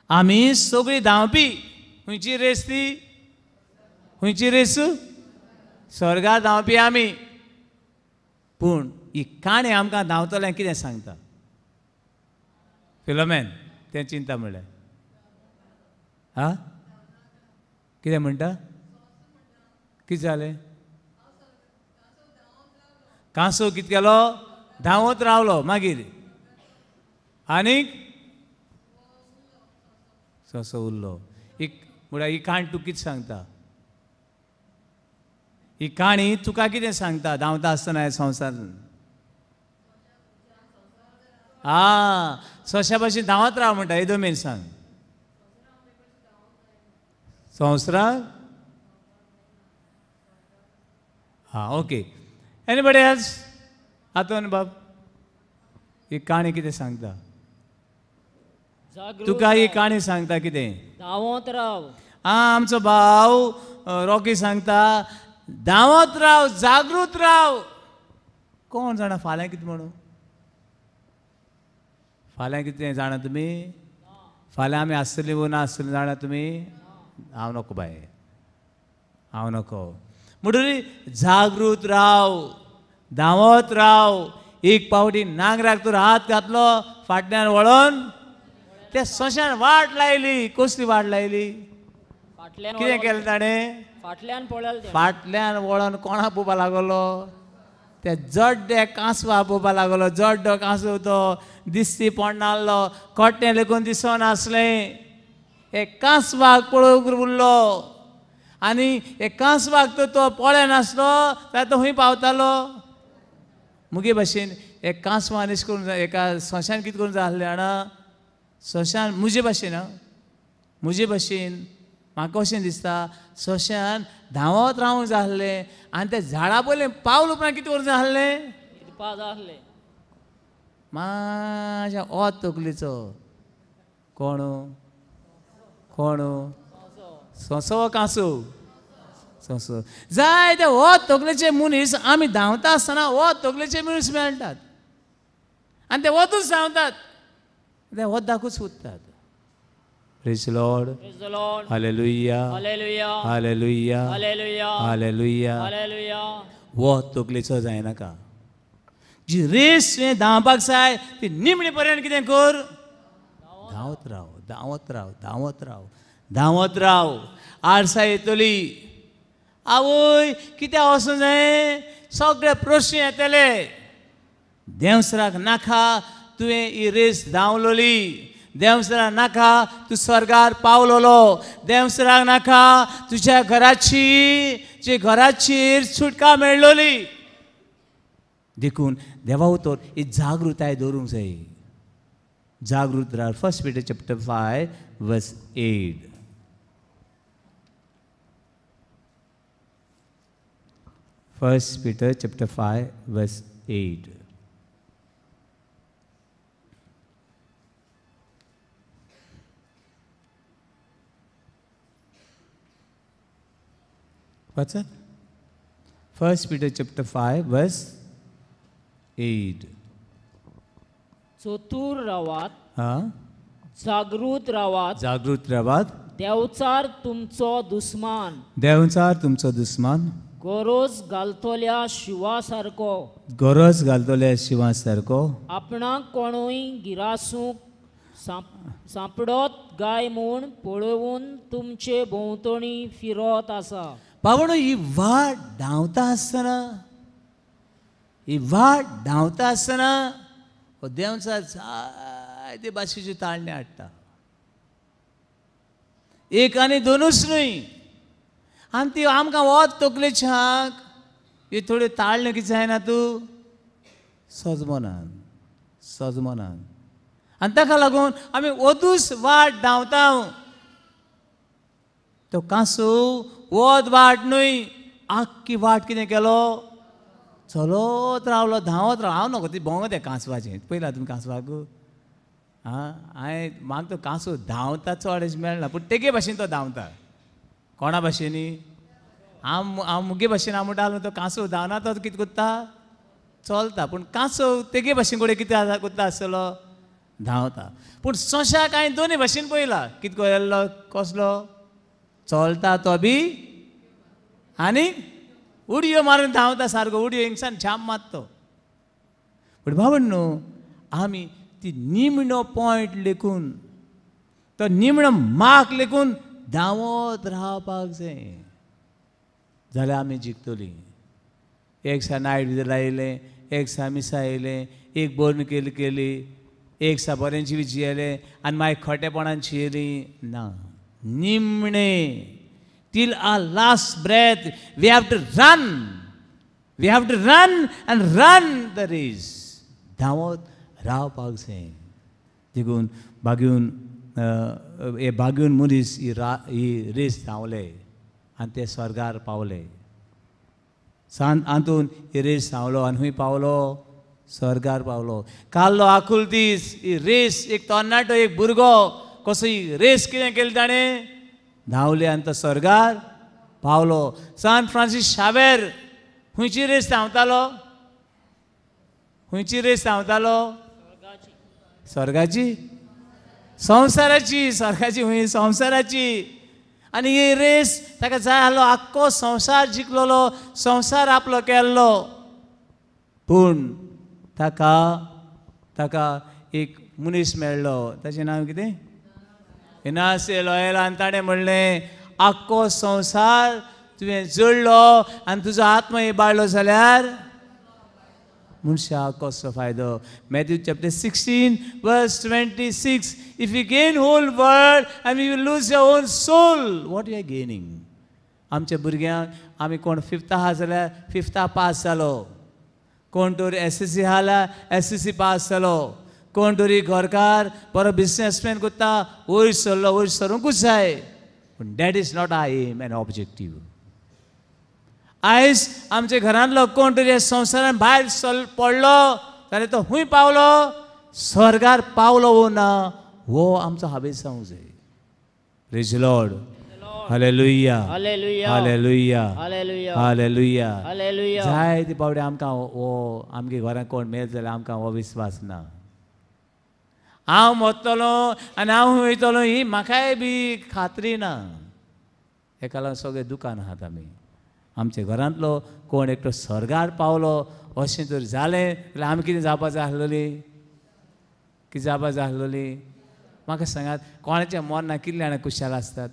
आमी सगळीं धांवपी खंयची रेस ती खंयची रेस स्वर्गार धांवपी आमी पूण ही काणी आमकां धांवतल्यां कितें सांगता फिलोमेन तें चिंता म्हणलें आ कितें म्हणटा कितें जालें कांसव कितें केलो धांवत रावलो मागीर आनीक सोंसो उरलो म्हळ्यार ही काणी तूं कितें सांगता ही काणी तुका कितें सांगता धांवता आसतना ह्या संवसारांत सोंश्या भाशेन धांवत राव म्हणटा एदोमेन सांग संवसारांत ओके एनीबडी एल्स हातून बाब ही काणी कितें सांगता तुका ही काणी सांगता कितें धांवत राव आमचो भाव रॉकी सांगता धांवत राव जागृत राव कोण जाणा फाल्यां कितें म्हणू फाल्यां कितें जाणा तुमी फाल्यां आमी आसतलीं वो ना आसतलीं जाणा तुमी हांव नको बाय हांव नको म्हणटरी जागृत राव धांवत राव एक पावटी नांगराक तर हात घातलो फाटल्यान वळोन त्या सोंश्यान वाट लायली कसली वाट लायली फाटल्यान कितें केलें ताणें फाटल्यान पळयलें फाटल्यान वळोन कोणा पोवपा लागलो त्या जड्ड्या कांसवा पोवपा लागलो जड्डो कांसव तो दिसती पडनासलो कट्टें लेकून दिसनासलें हे कांसवाक पळोवंक उरलो आनी हे कांसवाक तो पळय नासलो जाल्यार तो खंय पावतालो मुगे भाशेन हे कांसवान अशें करून एका सोंश्यान कितें करून जाय आसलें जाणा सोंश्यान मुजे भाशेन म्हाका अशें दिसता सोंश्यान धांवत रावूंक जाय आसलें आनी ते झाडा पयलें पावल उपरांत कितें करूंक जाय आसलें न्हिदपा जाय आसलें म्हाज्या ओत तकलेचो कोण सोंसो कांसव सोंसो जाय ते ओत तकलेचे मनीस आमी धांवता आसतना ओत तकलेचे मनीस मेळटात आनी ते वतूच धांवतात ते वत दाखूच सोदतात Praise the Lord. Praise the Lord. Hallelujah. Hallelujah. Hallelujah. Hallelujah. Hallelujah. Hallelujah. वत तकलेचो जायनाका जी रेस तुवें धांवपाक जाय ती निमणे पर्यंत कितें कर धांवत राव धांवत राव धांवत राव धांवत राव आरसा येतली आवय कित्याक वचूं जाय सगळे प्रश्न येतले देवसराक नाका तुवें ही रेस धांवलोली देवसराक नाका तूं स्वर्गार पावलोलो देवसराक नाका तुज्या घराचेर सुटका मेळ्ळोली देखून देवा उतर ही जागृताय दवरूंक जाय जागृत Rao 1 Peter chapter 5 verse 8 1 Peter chapter 5 verse 8 What's that? 1 Peter chapter 5 verse 8 चतुर रावात हा जागृत रावात जागृत रावात देवचार तुमचो दुस्मान देवचार तुमचो दुस्मान गरज घालतल्या शिवा सारको गरज घालतल्या शिवा सारको आपणाक कोणूय गिरासूंक सांपडत गाय म्हूण पळोवन तुमचे भोंवतणी फिरत आसा पावणो ही वाट धांवता आसतना हो देवचा जायते भाशेच्यो ताळणे हाडटा एक आनी दोनूच न्हय आनी ती आमकां वत तकलेच्याक हे थोड्यो ताळण्यो कितें जायना तूं सजमनान आनी ताका लागून आमी ओदूस वाट धांवता तो कांसो वत वाट न्हय आख्खी वाट कितें केलो चलत रावलो धांवत राव हांव नको ती भोंवत कांसवाचें पयलां तुमी कांसवाक हांवें म्हाका तो कांसो धांवता चड अशें मेळना पूण तेगे भाशेन तो धांवता कोणा भाशेनी हांव मुगे भाशेन हांव म्हणटालो तो कांसो धांवना तो कितें कोत्ता चलता पूण कांसो तेगे भाशेन कडेन कितें कोत्ता आसतलो धांवता पूण सोंशाक हांवें दोनी भाशेन पळयला कितें कळयल्लो कसलो चलता तो बी आनी उडयो मारून धांवता सारको उडयो हिंगसान छाप मारतो पूण भावण्णो आमी ती निमणो पॉयंट लेकून तो निमणो मार्क लेकून धांवत रावपाक जाय जाल्यार आमी जिखतलीं एक दिसा नायट विजर आयलें एक दिसा मिसा येयलें एक बोर्न केली एक दिसा बरें जियेलें आनी मागीर खोटेपणान जियेलीं ना निमणे till our last breath we have to run and run the race धांवत रावपाक जाय देखून बागून मनीस ही रेस धांवले आनी ते स्वर्गार पावले आंतून ही रेस धांवलो आनी खंय पावलो स्वर्गार पावलो काल्लो आकुलतीस ही रेस एक तरणाटो एक भुरगो कसो ही रेस कितें केली ताणें धांवले आनी तो स्वर्गार पावलो सान फ्रांसीस शावेर खंयची रेस धांवतालो स्वर्गाची संवसाराची खंय संवसाराची आनी ही रेस ताका जाय आसलो आख्खो संवसार जिखलोलो संवसार आपलो केल्लो पूण ताका एक मनीस मेळ्ळो ताचें नांव कितें इनासे लॉयलान ताणें म्हणलें आख्खो संवसार तुवें जोडलो आनी तुजो आत्मा इबाडलो जाल्यार मनशाक कसलो फायदो Matthew chapter 16 verse 26 if you gain whole world and you will lose your own soul what you are gaining आमच्या भुरग्यांक आमी कोण 5th आहा जाल्यार 5th पास जालो कोण तर SSC आहा जाल्यार SSC पास जालो कोण तरी घरकार बरो बिझनेसमॅन कोत्ता वयर सरलो वयर सरूंकूच जाय पूण that is not I am an objective आयज आमच्या घरांतलो कोण तरी संवसारान भायर पडलो जाल्यार तो खंय पावलो स्वर्गार पावलो वो ना हो आमचो हावेस जावंक जाय praise Lord hallelujah hallelujah hallelujah hallelujah hallelujah hallelujah जाय ती पावडे आमकां हो आमगे घरांत कोण मेळ जाल्यार आमकां हो विस्वास ना हांव मरतलो आनी हांव वयतलो ही म्हाकाय बी खात्री ना हेका लागून सगळें दुकान आहात आमी आमच्या घरांतलो कोण एकटो स्वर्गार पावलो अशें जर जालें जाल्यार आमी कितें जावपाक जाय आसलोली म्हाका सांगात कोणाच्या मरना कितले जाणां कुशाल आसतात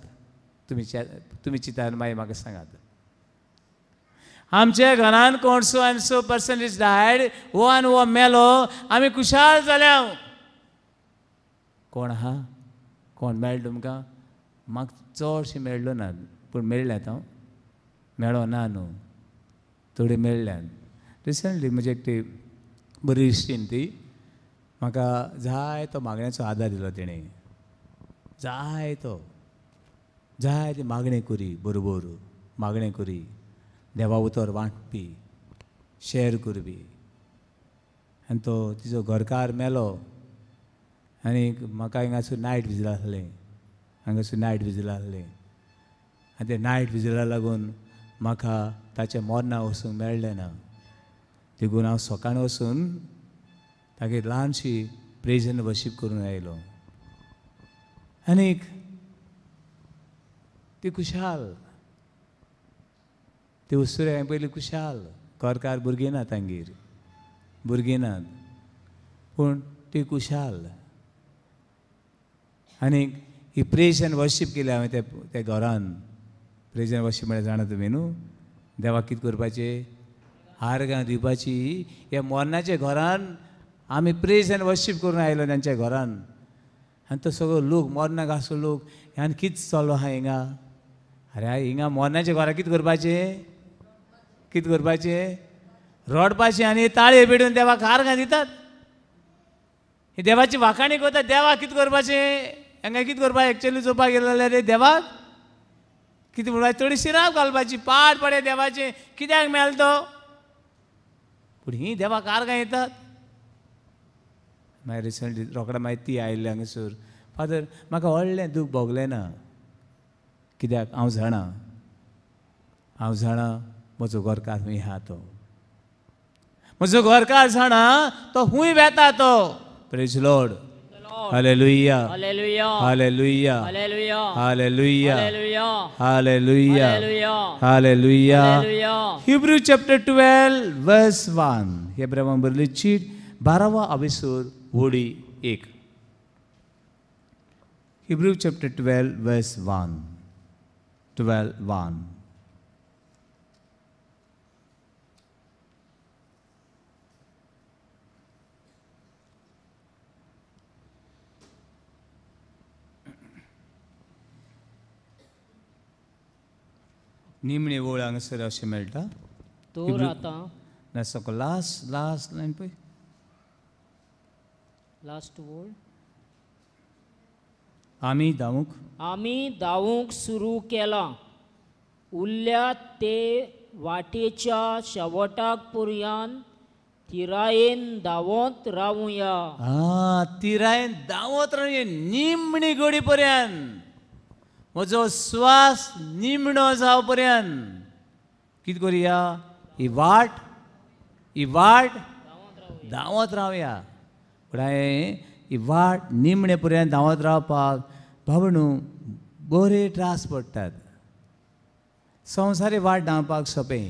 तुमी चिंतात मागीर म्हाका सांगात आमच्या घरान कोण सो आनी सो पर्सन इज डायड वो आनी वो मेलो आमी खुशाल जाल्या कोण आहा कोण मेळ्ळो तुमकां म्हाका चडशें मेळ्ळो ना पूण मेळ्ळ्यात हांव मेळो ना न्हू थोडी मेळ्ळ्यात रिसंटली म्हजी एकटी बरी इश्टीन ती म्हाका जाय तो मागण्याचो आदार दिलो तेणें जाय ती मागणी करी बरोबर मागणें करी देवा उतर वांटपी शेअर करपी आनी तो तिजो घरकार मेलो आनी म्हाका हिंगासून नायट विजील आसलें हांगासून नायट विजील आसलें आनी ते नायट विजिला लागून म्हाका ताच्या मोरना वचूंक मेळ्ळें ना देखून हांव सकाळीं वचून तागे ल्हानशी प्रेज एंड वर्शीप करून आयलो आनीक ती खुशाल ती उसुरे हांवें पयलीं खुशाल घरकार भुरगीं ना तांगेर भुरगीं नात पूण ती खुशाल आनीक ही प्रेज एंड वर्शीप केली हांवें त्या घरान प्रेज एंड वर्शीप म्हळ्यार जाणा तुमी न्हू देवाक कितें करपाचें आर्गां दिवपाची ह्या मोरनाच्या घरान आमी प्रेज एंड वर्शीप करून आयलो तांच्या घरान आनी तो सगळो लोक मोरनाक आसलो लोक ह्यान कितें चल्लो आहा हिंगा अरे हिंगा मोरनाच्या घरा कितें करपाचें रडपाचें आनी ताळे पेडून देवाक आर्गां दितात ही देवाची वाखाणी करतात देवाक कितें करपाचें हांगा कितें करपाचें एक्चुअली चोवपाक गेलो जाल्यार रे देवाक कितें म्हणपाचें थोडी शिराव घालपाची पाड पडे देवाचें कित्याक मेळ्ळो तो पूण ही देवाक आर्गां येतात मागीर रिसंटली रोखडा मागीर ती आयिल्ली हांगासर फादर म्हाका व्हडलें दूख भोगलें ना कित्याक हांव जाणा म्हजो घरकार हूंय आहा तो म्हजो घरकार जाणा तो हूंय वेता तो praise Lord hallelujah hallelujah hallelujah hallelujah hallelujah hallelujah hallelujah hallelujah hallelujah Hebrew chapter 12 verse 1 हेब्रावांत बरयल्ली चीट 12वा अभिसूर वडी 1 हिब्रू चॅप्टर 12 वर्स 1 निमणे ओळ हांगासर अशें मेळटा तोर आतां ना सको लास्ट लायन पळय लास्ट वर्ड आमी धावूंक सुरू केला उरल्या ते वाटेच्या शेवटाक पर्यंत तिरायेन धांवत रावुया तिरायेन धांवत रावया निमणी घडी पर्यंत म्हजो स्वास निमणो जाव पर्यंत कितें करुया ही वाट धांवत रावया पूण हांवें ही वाट निमणे पर्यंत धांवत रावपाक बाबणू बरे त्रास पडटात संवसारी वाट धांवपाक सोंपें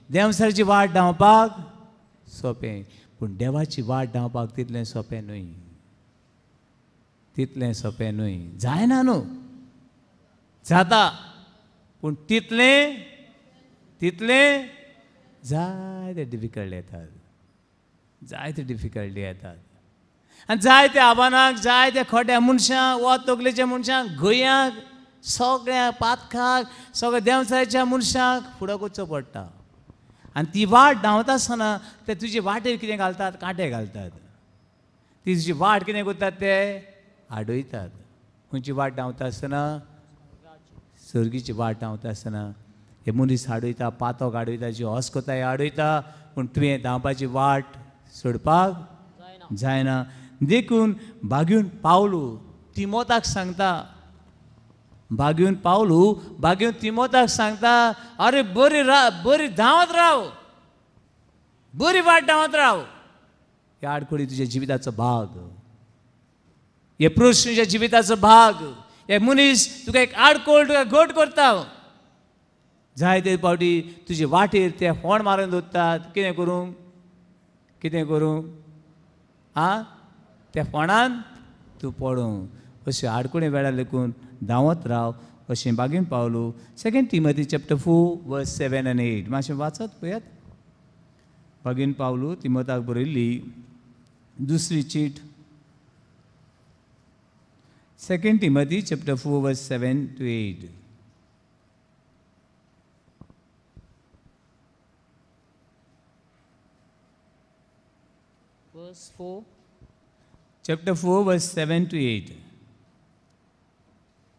देवसारची वाट धांवपाक सोंपें पूण देवाची वाट धांवपाक तितलें सोंपें न्हय जायना न्हू जाता पूण तितलें जायते डिफिकल्टी येतात आनी जायते आव्हानाक जायते खोट्या मनशांक वा तकलेच्या मनशांक गोंयांक सगळ्या पातकाक सगळ्या देवसाच्या मनशांक फुडें वचचो पडटा आनी ती वाट धांवता आसतना ते तुजे वाटेर कितें घालतात कांटे घालतात ती तुजी वाट कितें करतात ते आडयतात खंयची वाट धांवता आसतना सर्गीची वाट धांवता आसतना हे मनीस आडयता पातोक आडयता जी हॉस्कोताय आडयता पूण तुवें धांवपाची वाट सोडपाक जायना देखून बागून पावलू तिमोथाक सांगता अरे बरी धांवत राव बरी वाट धांवत राव हे आडखळी तुज्या जिविताचो भाग हे पुरुष तुज्या जिविताचो भाग हे मनीस तुका एक आडकोळ तुका घट करता जायते फावटी तुजे वाटेर ते फोंड मारून दवरतात कितें करूं त्या फोंडान तूं पडूं अशें आडकुळे वेळार लेकून धांवत राव अशें बागेन Paulo. 2 Timothy chapter 4 verse 7 and 8 मातशें वाचत पळयात. बागेन पावलो तिमोथाक बरयल्ली दुसरी cheat 2 Timothy chapter 4 verse 7 to 8. Verse 4. Chapter 4 verse 7 to 8.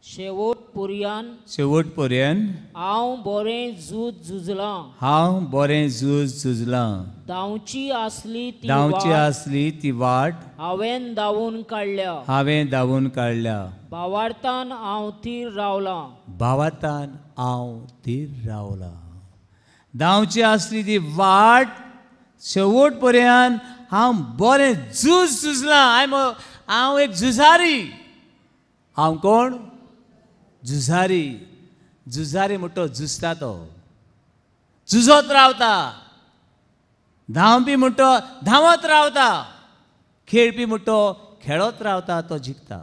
शेवट पुर्यान शेवटपर्यंत हांव बरें झुजलां. हांव बरें झुजलां. धांवची आसली ती धांवची वाट आसली ती वाट हांवें धांवून काडल्या. हांवें धांवून काडल्या. भावार्थान हांव थीर रावलां. भावार्थान हांव थीर रावलां. धांवची आसली ती वाट शेवट पर्यंत हांव बरें झुजलां. हांव एक झुजारी. हांव कोण? झुजारी. झुजारी म्हणटो झुजता तो, झुजत रावता. धांवपी म्हणटो धांवत रावता. खेळपी म्हणटो खेळत रावता, तो जिखता.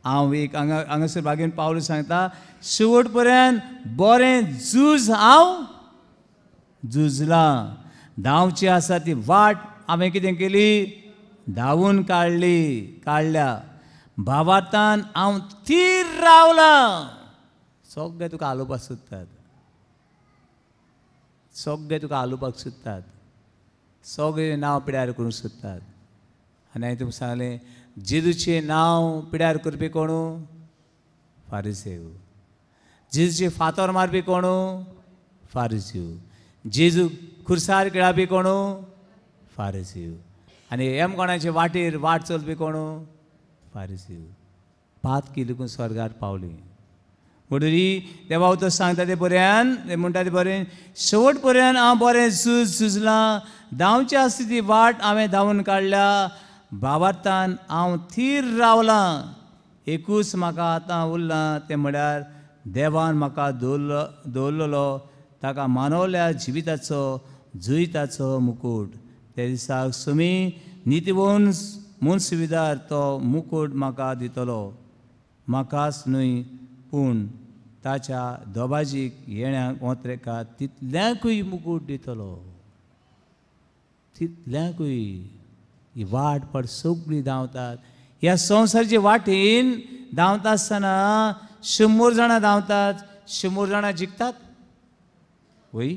हांव एक हांगासर बागेन पावलो सांगता शेवट पर्यंत बरें झूज हांव झुजलां. धांवची आसा ती वाट हांवें कितें केली? धांवून काडल्या. भावार्थान हांव थीर रावलां. सगळे तुका आलोवपाक सोदतात. सगळे तुका आलोवपाक सोदतात. सगळे नांव पिड्यार करूंक सोदतात. आनी हांवें तुमकां सांगलें जेजूचें नांव पिड्यार करपी कोणू? फारिसेव. जेजूचे फातर मारपी कोणू? फारिसेव. जेजू खुर्सार खेळपी कोणू? फारिसेव. आनी हेम कोणाचे वाटेर वाट चलपी कोणू? फारिसेव. पात केली स्वर्गार पावली. म्हणटरी देवा तो सांगता ते पर्यंत म्हणटा ते बरें शेवट पर्यंत हांव बरें झुजलां. धांवची आसली ती वाट हांवें धांवून काडल्या. भावार्थान हांव थीर रावलां. एकूच म्हाका आतां उरलां तें म्हळ्यार देवान म्हाका दवरलेलो ताका मानवल्या जिविताचो जुयताचो मुकूट. त्या दिसाक सुमी नितीवन म्हूण सुविधार तो मुकूट म्हाका दितलो. म्हाकाच न्हय पूण ताच्या दोबाजीक येण्याक वोत्रेका तितल्यांकूय मुकूट दितलो. तितल्यांकूय. ही वाट पड सगळीं धांवतात. ह्या संवसाराचे वाटेन धांवता आसतना 100 जाणां धांवतात. 100 जाणां जिखतात? वय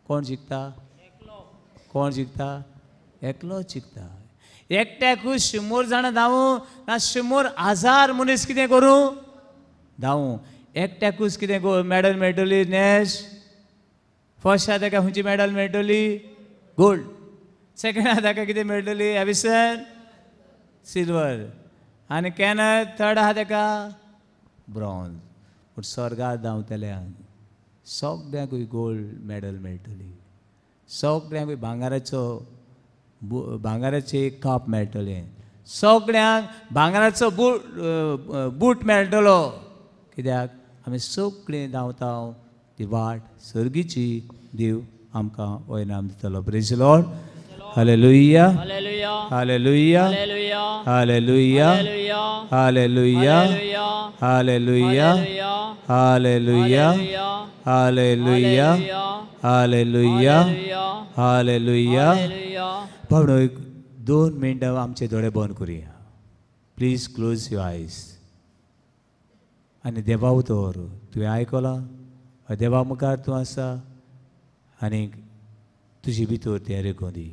कोण जिखता? कोण जिखता? एकलोच जिखता. एकट्याकूच 100 जाणां धांवूं ना 100,000 मनीस कितें करूं? धांवूं. एकट्याकूच कितें मॅडल मेळटली? नॅश. फर्स्टा ताका खंयची मॅडल मेळटली? गोल्ड. सेकंडा ताका कितें मेळटली? एविसन सिल्वर. आनी कॅनर थर्ड आहा ताका ब्रॉन्झ. पूण स्वर्गार धांवतल्यांक सगळ्यांकूय गोल्ड मॅडल मेळटली. सगळ्यांकूय भांगाराचे कप मेळटलें. सगळ्यांक भांगाराचो बूट मेळटलो. कित्याक आमी सगळीं धांवता ती वाट सर्गीची. देव आमकां हो इनाम दितलो. Praise Lord. Hallelujah. Hallelujah. Hallelujah. Hallelujah. Hallelujah. Hallelujah. Hallelujah. Hallelujah. Hallelujah. Hallelujah. Hallelujah. पावणो 2 मिनटां आमचे दोळे बंद करुया. प्लीज क्लोज युअर आयज. आनी देवा उतर तुवें आयकलां. देवा मुखार तूं आसा आनी तुजी भितर तें रेखून दी.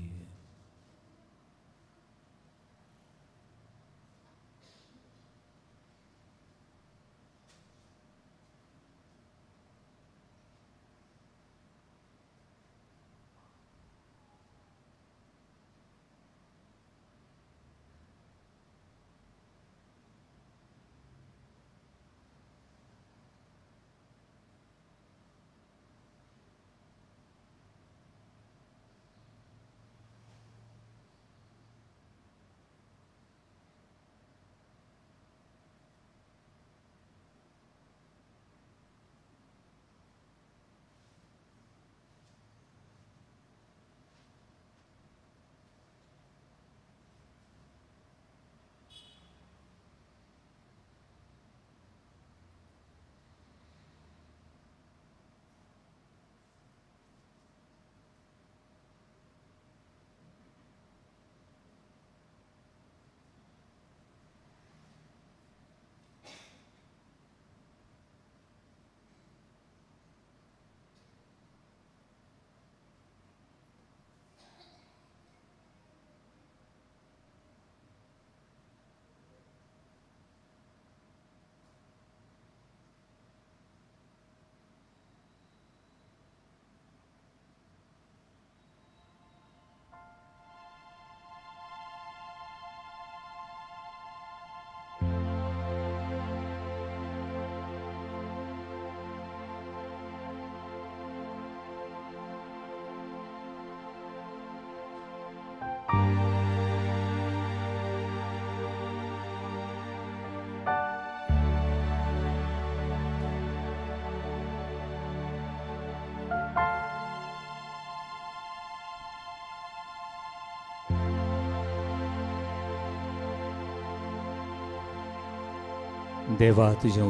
देवा तुझे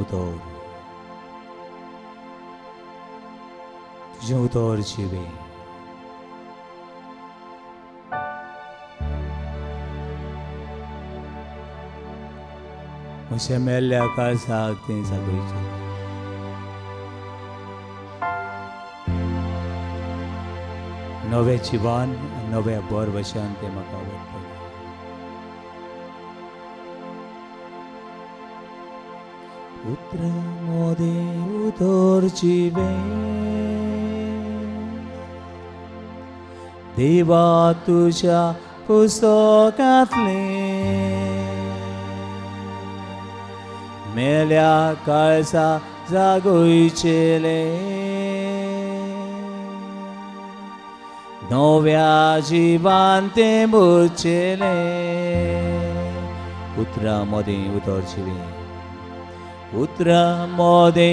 उतर जिवे म्हज्या मेल्ल्या काळजाक तें जागोयचें नवे जिवन नव्या बर वशान तें म्हाका आवडटलें पुत्र मोदे उतोरचिवे देवा तुझ्या पुस्तकांतले मेल्या काळजा जागोयचेले नव्या जिवान ते मुर्चेले पुत्रा मोदे उतोरचिवे पुत्रा मोदे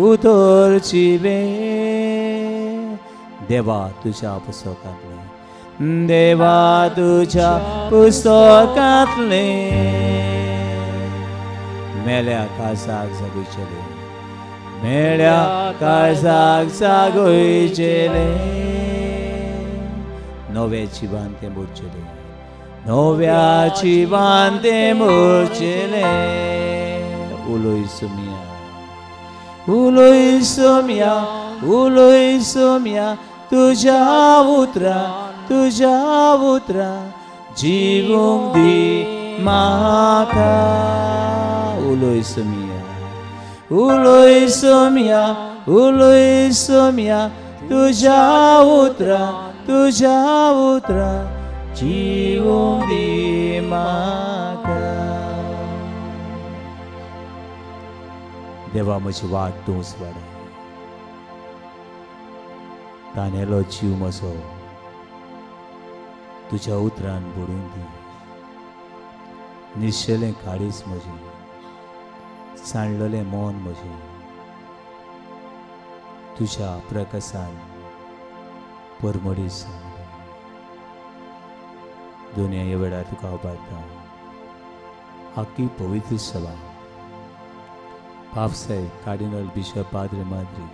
उतोरचिवे देवा तुझ्या पुस्तकांतले देवा तुझ्या पुस्तकांतले मेल्या काळजाक जागोयचेले मेल्या काळजाक जागोयचेले नवे जिवान ते मुर्चेले नव्या जिवान ते मुर्चेले उलोय सोमिया उलोय सोमिया उलोय सोमिया तुझ्या उतरा जीवंक दी म्हाका उलोय सोमिया उलोय सोमिया उलोय सोमिया तुझ्या उतरा जीवंक दी म्हाका देवा म्हजी वाट तूंच वाडय ताणेलो जीव म्हजो तुझ्या उतरान बुडून दी निश्चेलें काळीज म्हजें सांडलेलें मन म्हजें तुझ्या प्रकाशान परमडीस दुनिया ह्या वेळार तुका उबारता आख्खी पवित्र सभा पापसाहेब कार्डिनल बिशप पाद्रे माद्री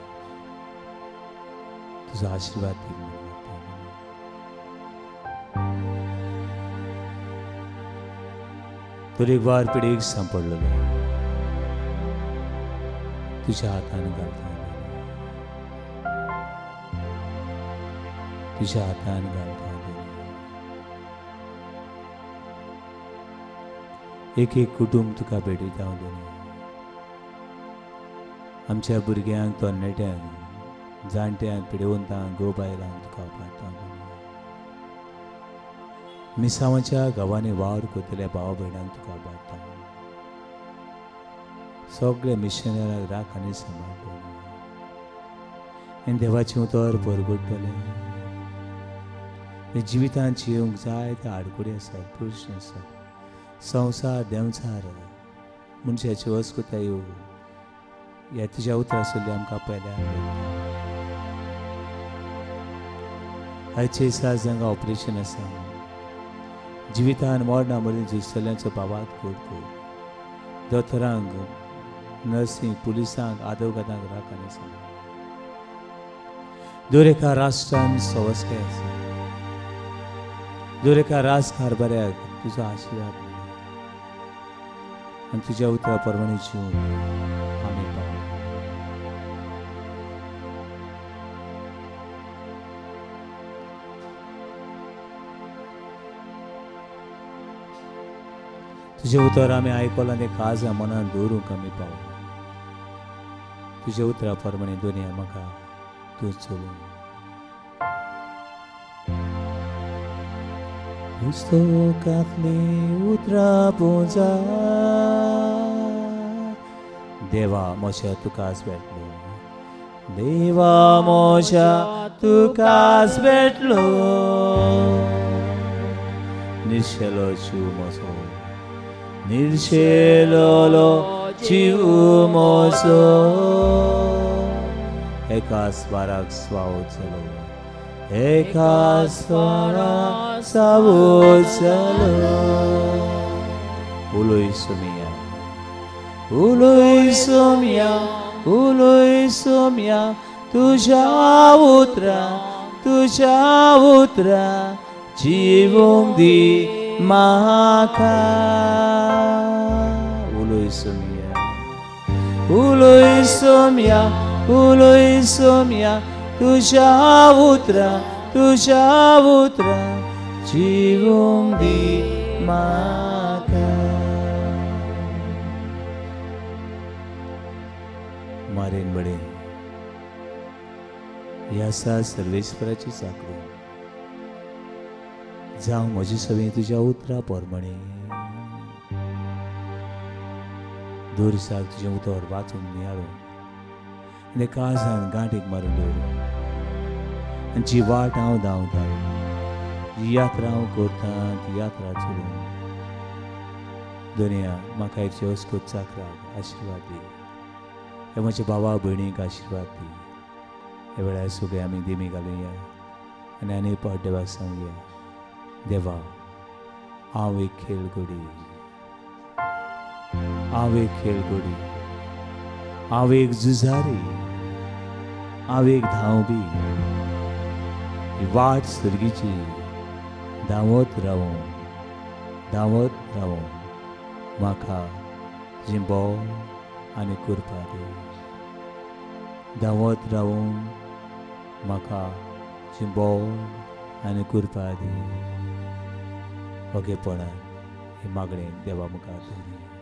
तुझा आशीर्वाद दी तरेकवार पिडीक सांपडलेलो तुझ्या हातान घालता तुझ्या हातान घालता एक एक कुटुंब तुका भेटयता आमच्या भुरग्यांक तरणाट्यांक जाणट्यांक पिडेवंतांक गो बायलांक तुका उबारता मिसांवाच्या गांवांनी वावर करतल्या भाव भयणांक तुका उबारता सगळे मिशनराक राख आनी सांबाळ आनी देवाचें उतर परगडटलें जिवितांत जियोंक जाय ते आडकुडी आसात प्रश्न आसात संवसार देंवचार मनशाची वस्कुतायो ह्या तुज्या उतरां आशिल्ली आमकां पयल्या आयचे दिसा जांकां ऑपरेशन आसा जिवितान मरणां मदीं झुजतल्यांचो भावात करता दोतोरांक नर्सींक पुलिसांक आदवोगादांक राख आनी सांबाळ दर एका राष्ट्रान सवस्काय आसा दर एका राजकारभाऱ्याक तुजो आशिर्वाद आनी तुज्या उतरां परमणे जिवन आमी पावले तुझे उतर आमी आयकलां तें काज मनान दवरूंक आमी पावले तुझे उतरां प्रमाणे दुनिया म्हाका तूं चलूं पुस्तकांतली उतरां पोंजा देवा मोशा तुकाच भेटलो देवा मोशा तुकाच भेटलो निशेलो जीव म्हजो निर्शेलो जीव म्हजो एका स्वाराक स्वावो चलो एका स्वाराक स्वावो चलो उलोय सोमिया उलोय सोम्या तुझ्या उतरा जीवोंक दी म्हाका उलोय सोम्या तुझ्या उतरा जीवोंक दी म्हाका मारेन बडे ही आसा सर्वेश्वराची चाकरी जावं म्हजी सवय तुज्या उतरा पोरमणे दोरसाक तुजें उतर वाचून नियाळून आनी काळजान गांठीक मारून दवरून आनी जी वाट हांव धांवतां जी यात्रा हांव करतां ती यात्रा चलून दुनिया म्हाका हेची अस्कोत चाकराक आशिर्वाद दी हे म्हज्या भावा भयणीक आशिर्वाद दी हे वेळार सगळे आमी देमी घालुया आनी आनी पावट देवाक सांगुया देवा हांव एक खेळगडी हांव एक झुजारी हांव एक धांवबी ही वाट सर्गीची धांवत रावूं म्हाका जिंबो आनी कृपा दी धांवत रावूं म्हाका जिंबो आनी कृपा दी ओगेपणान हे मागणें देवा मुखार दवरी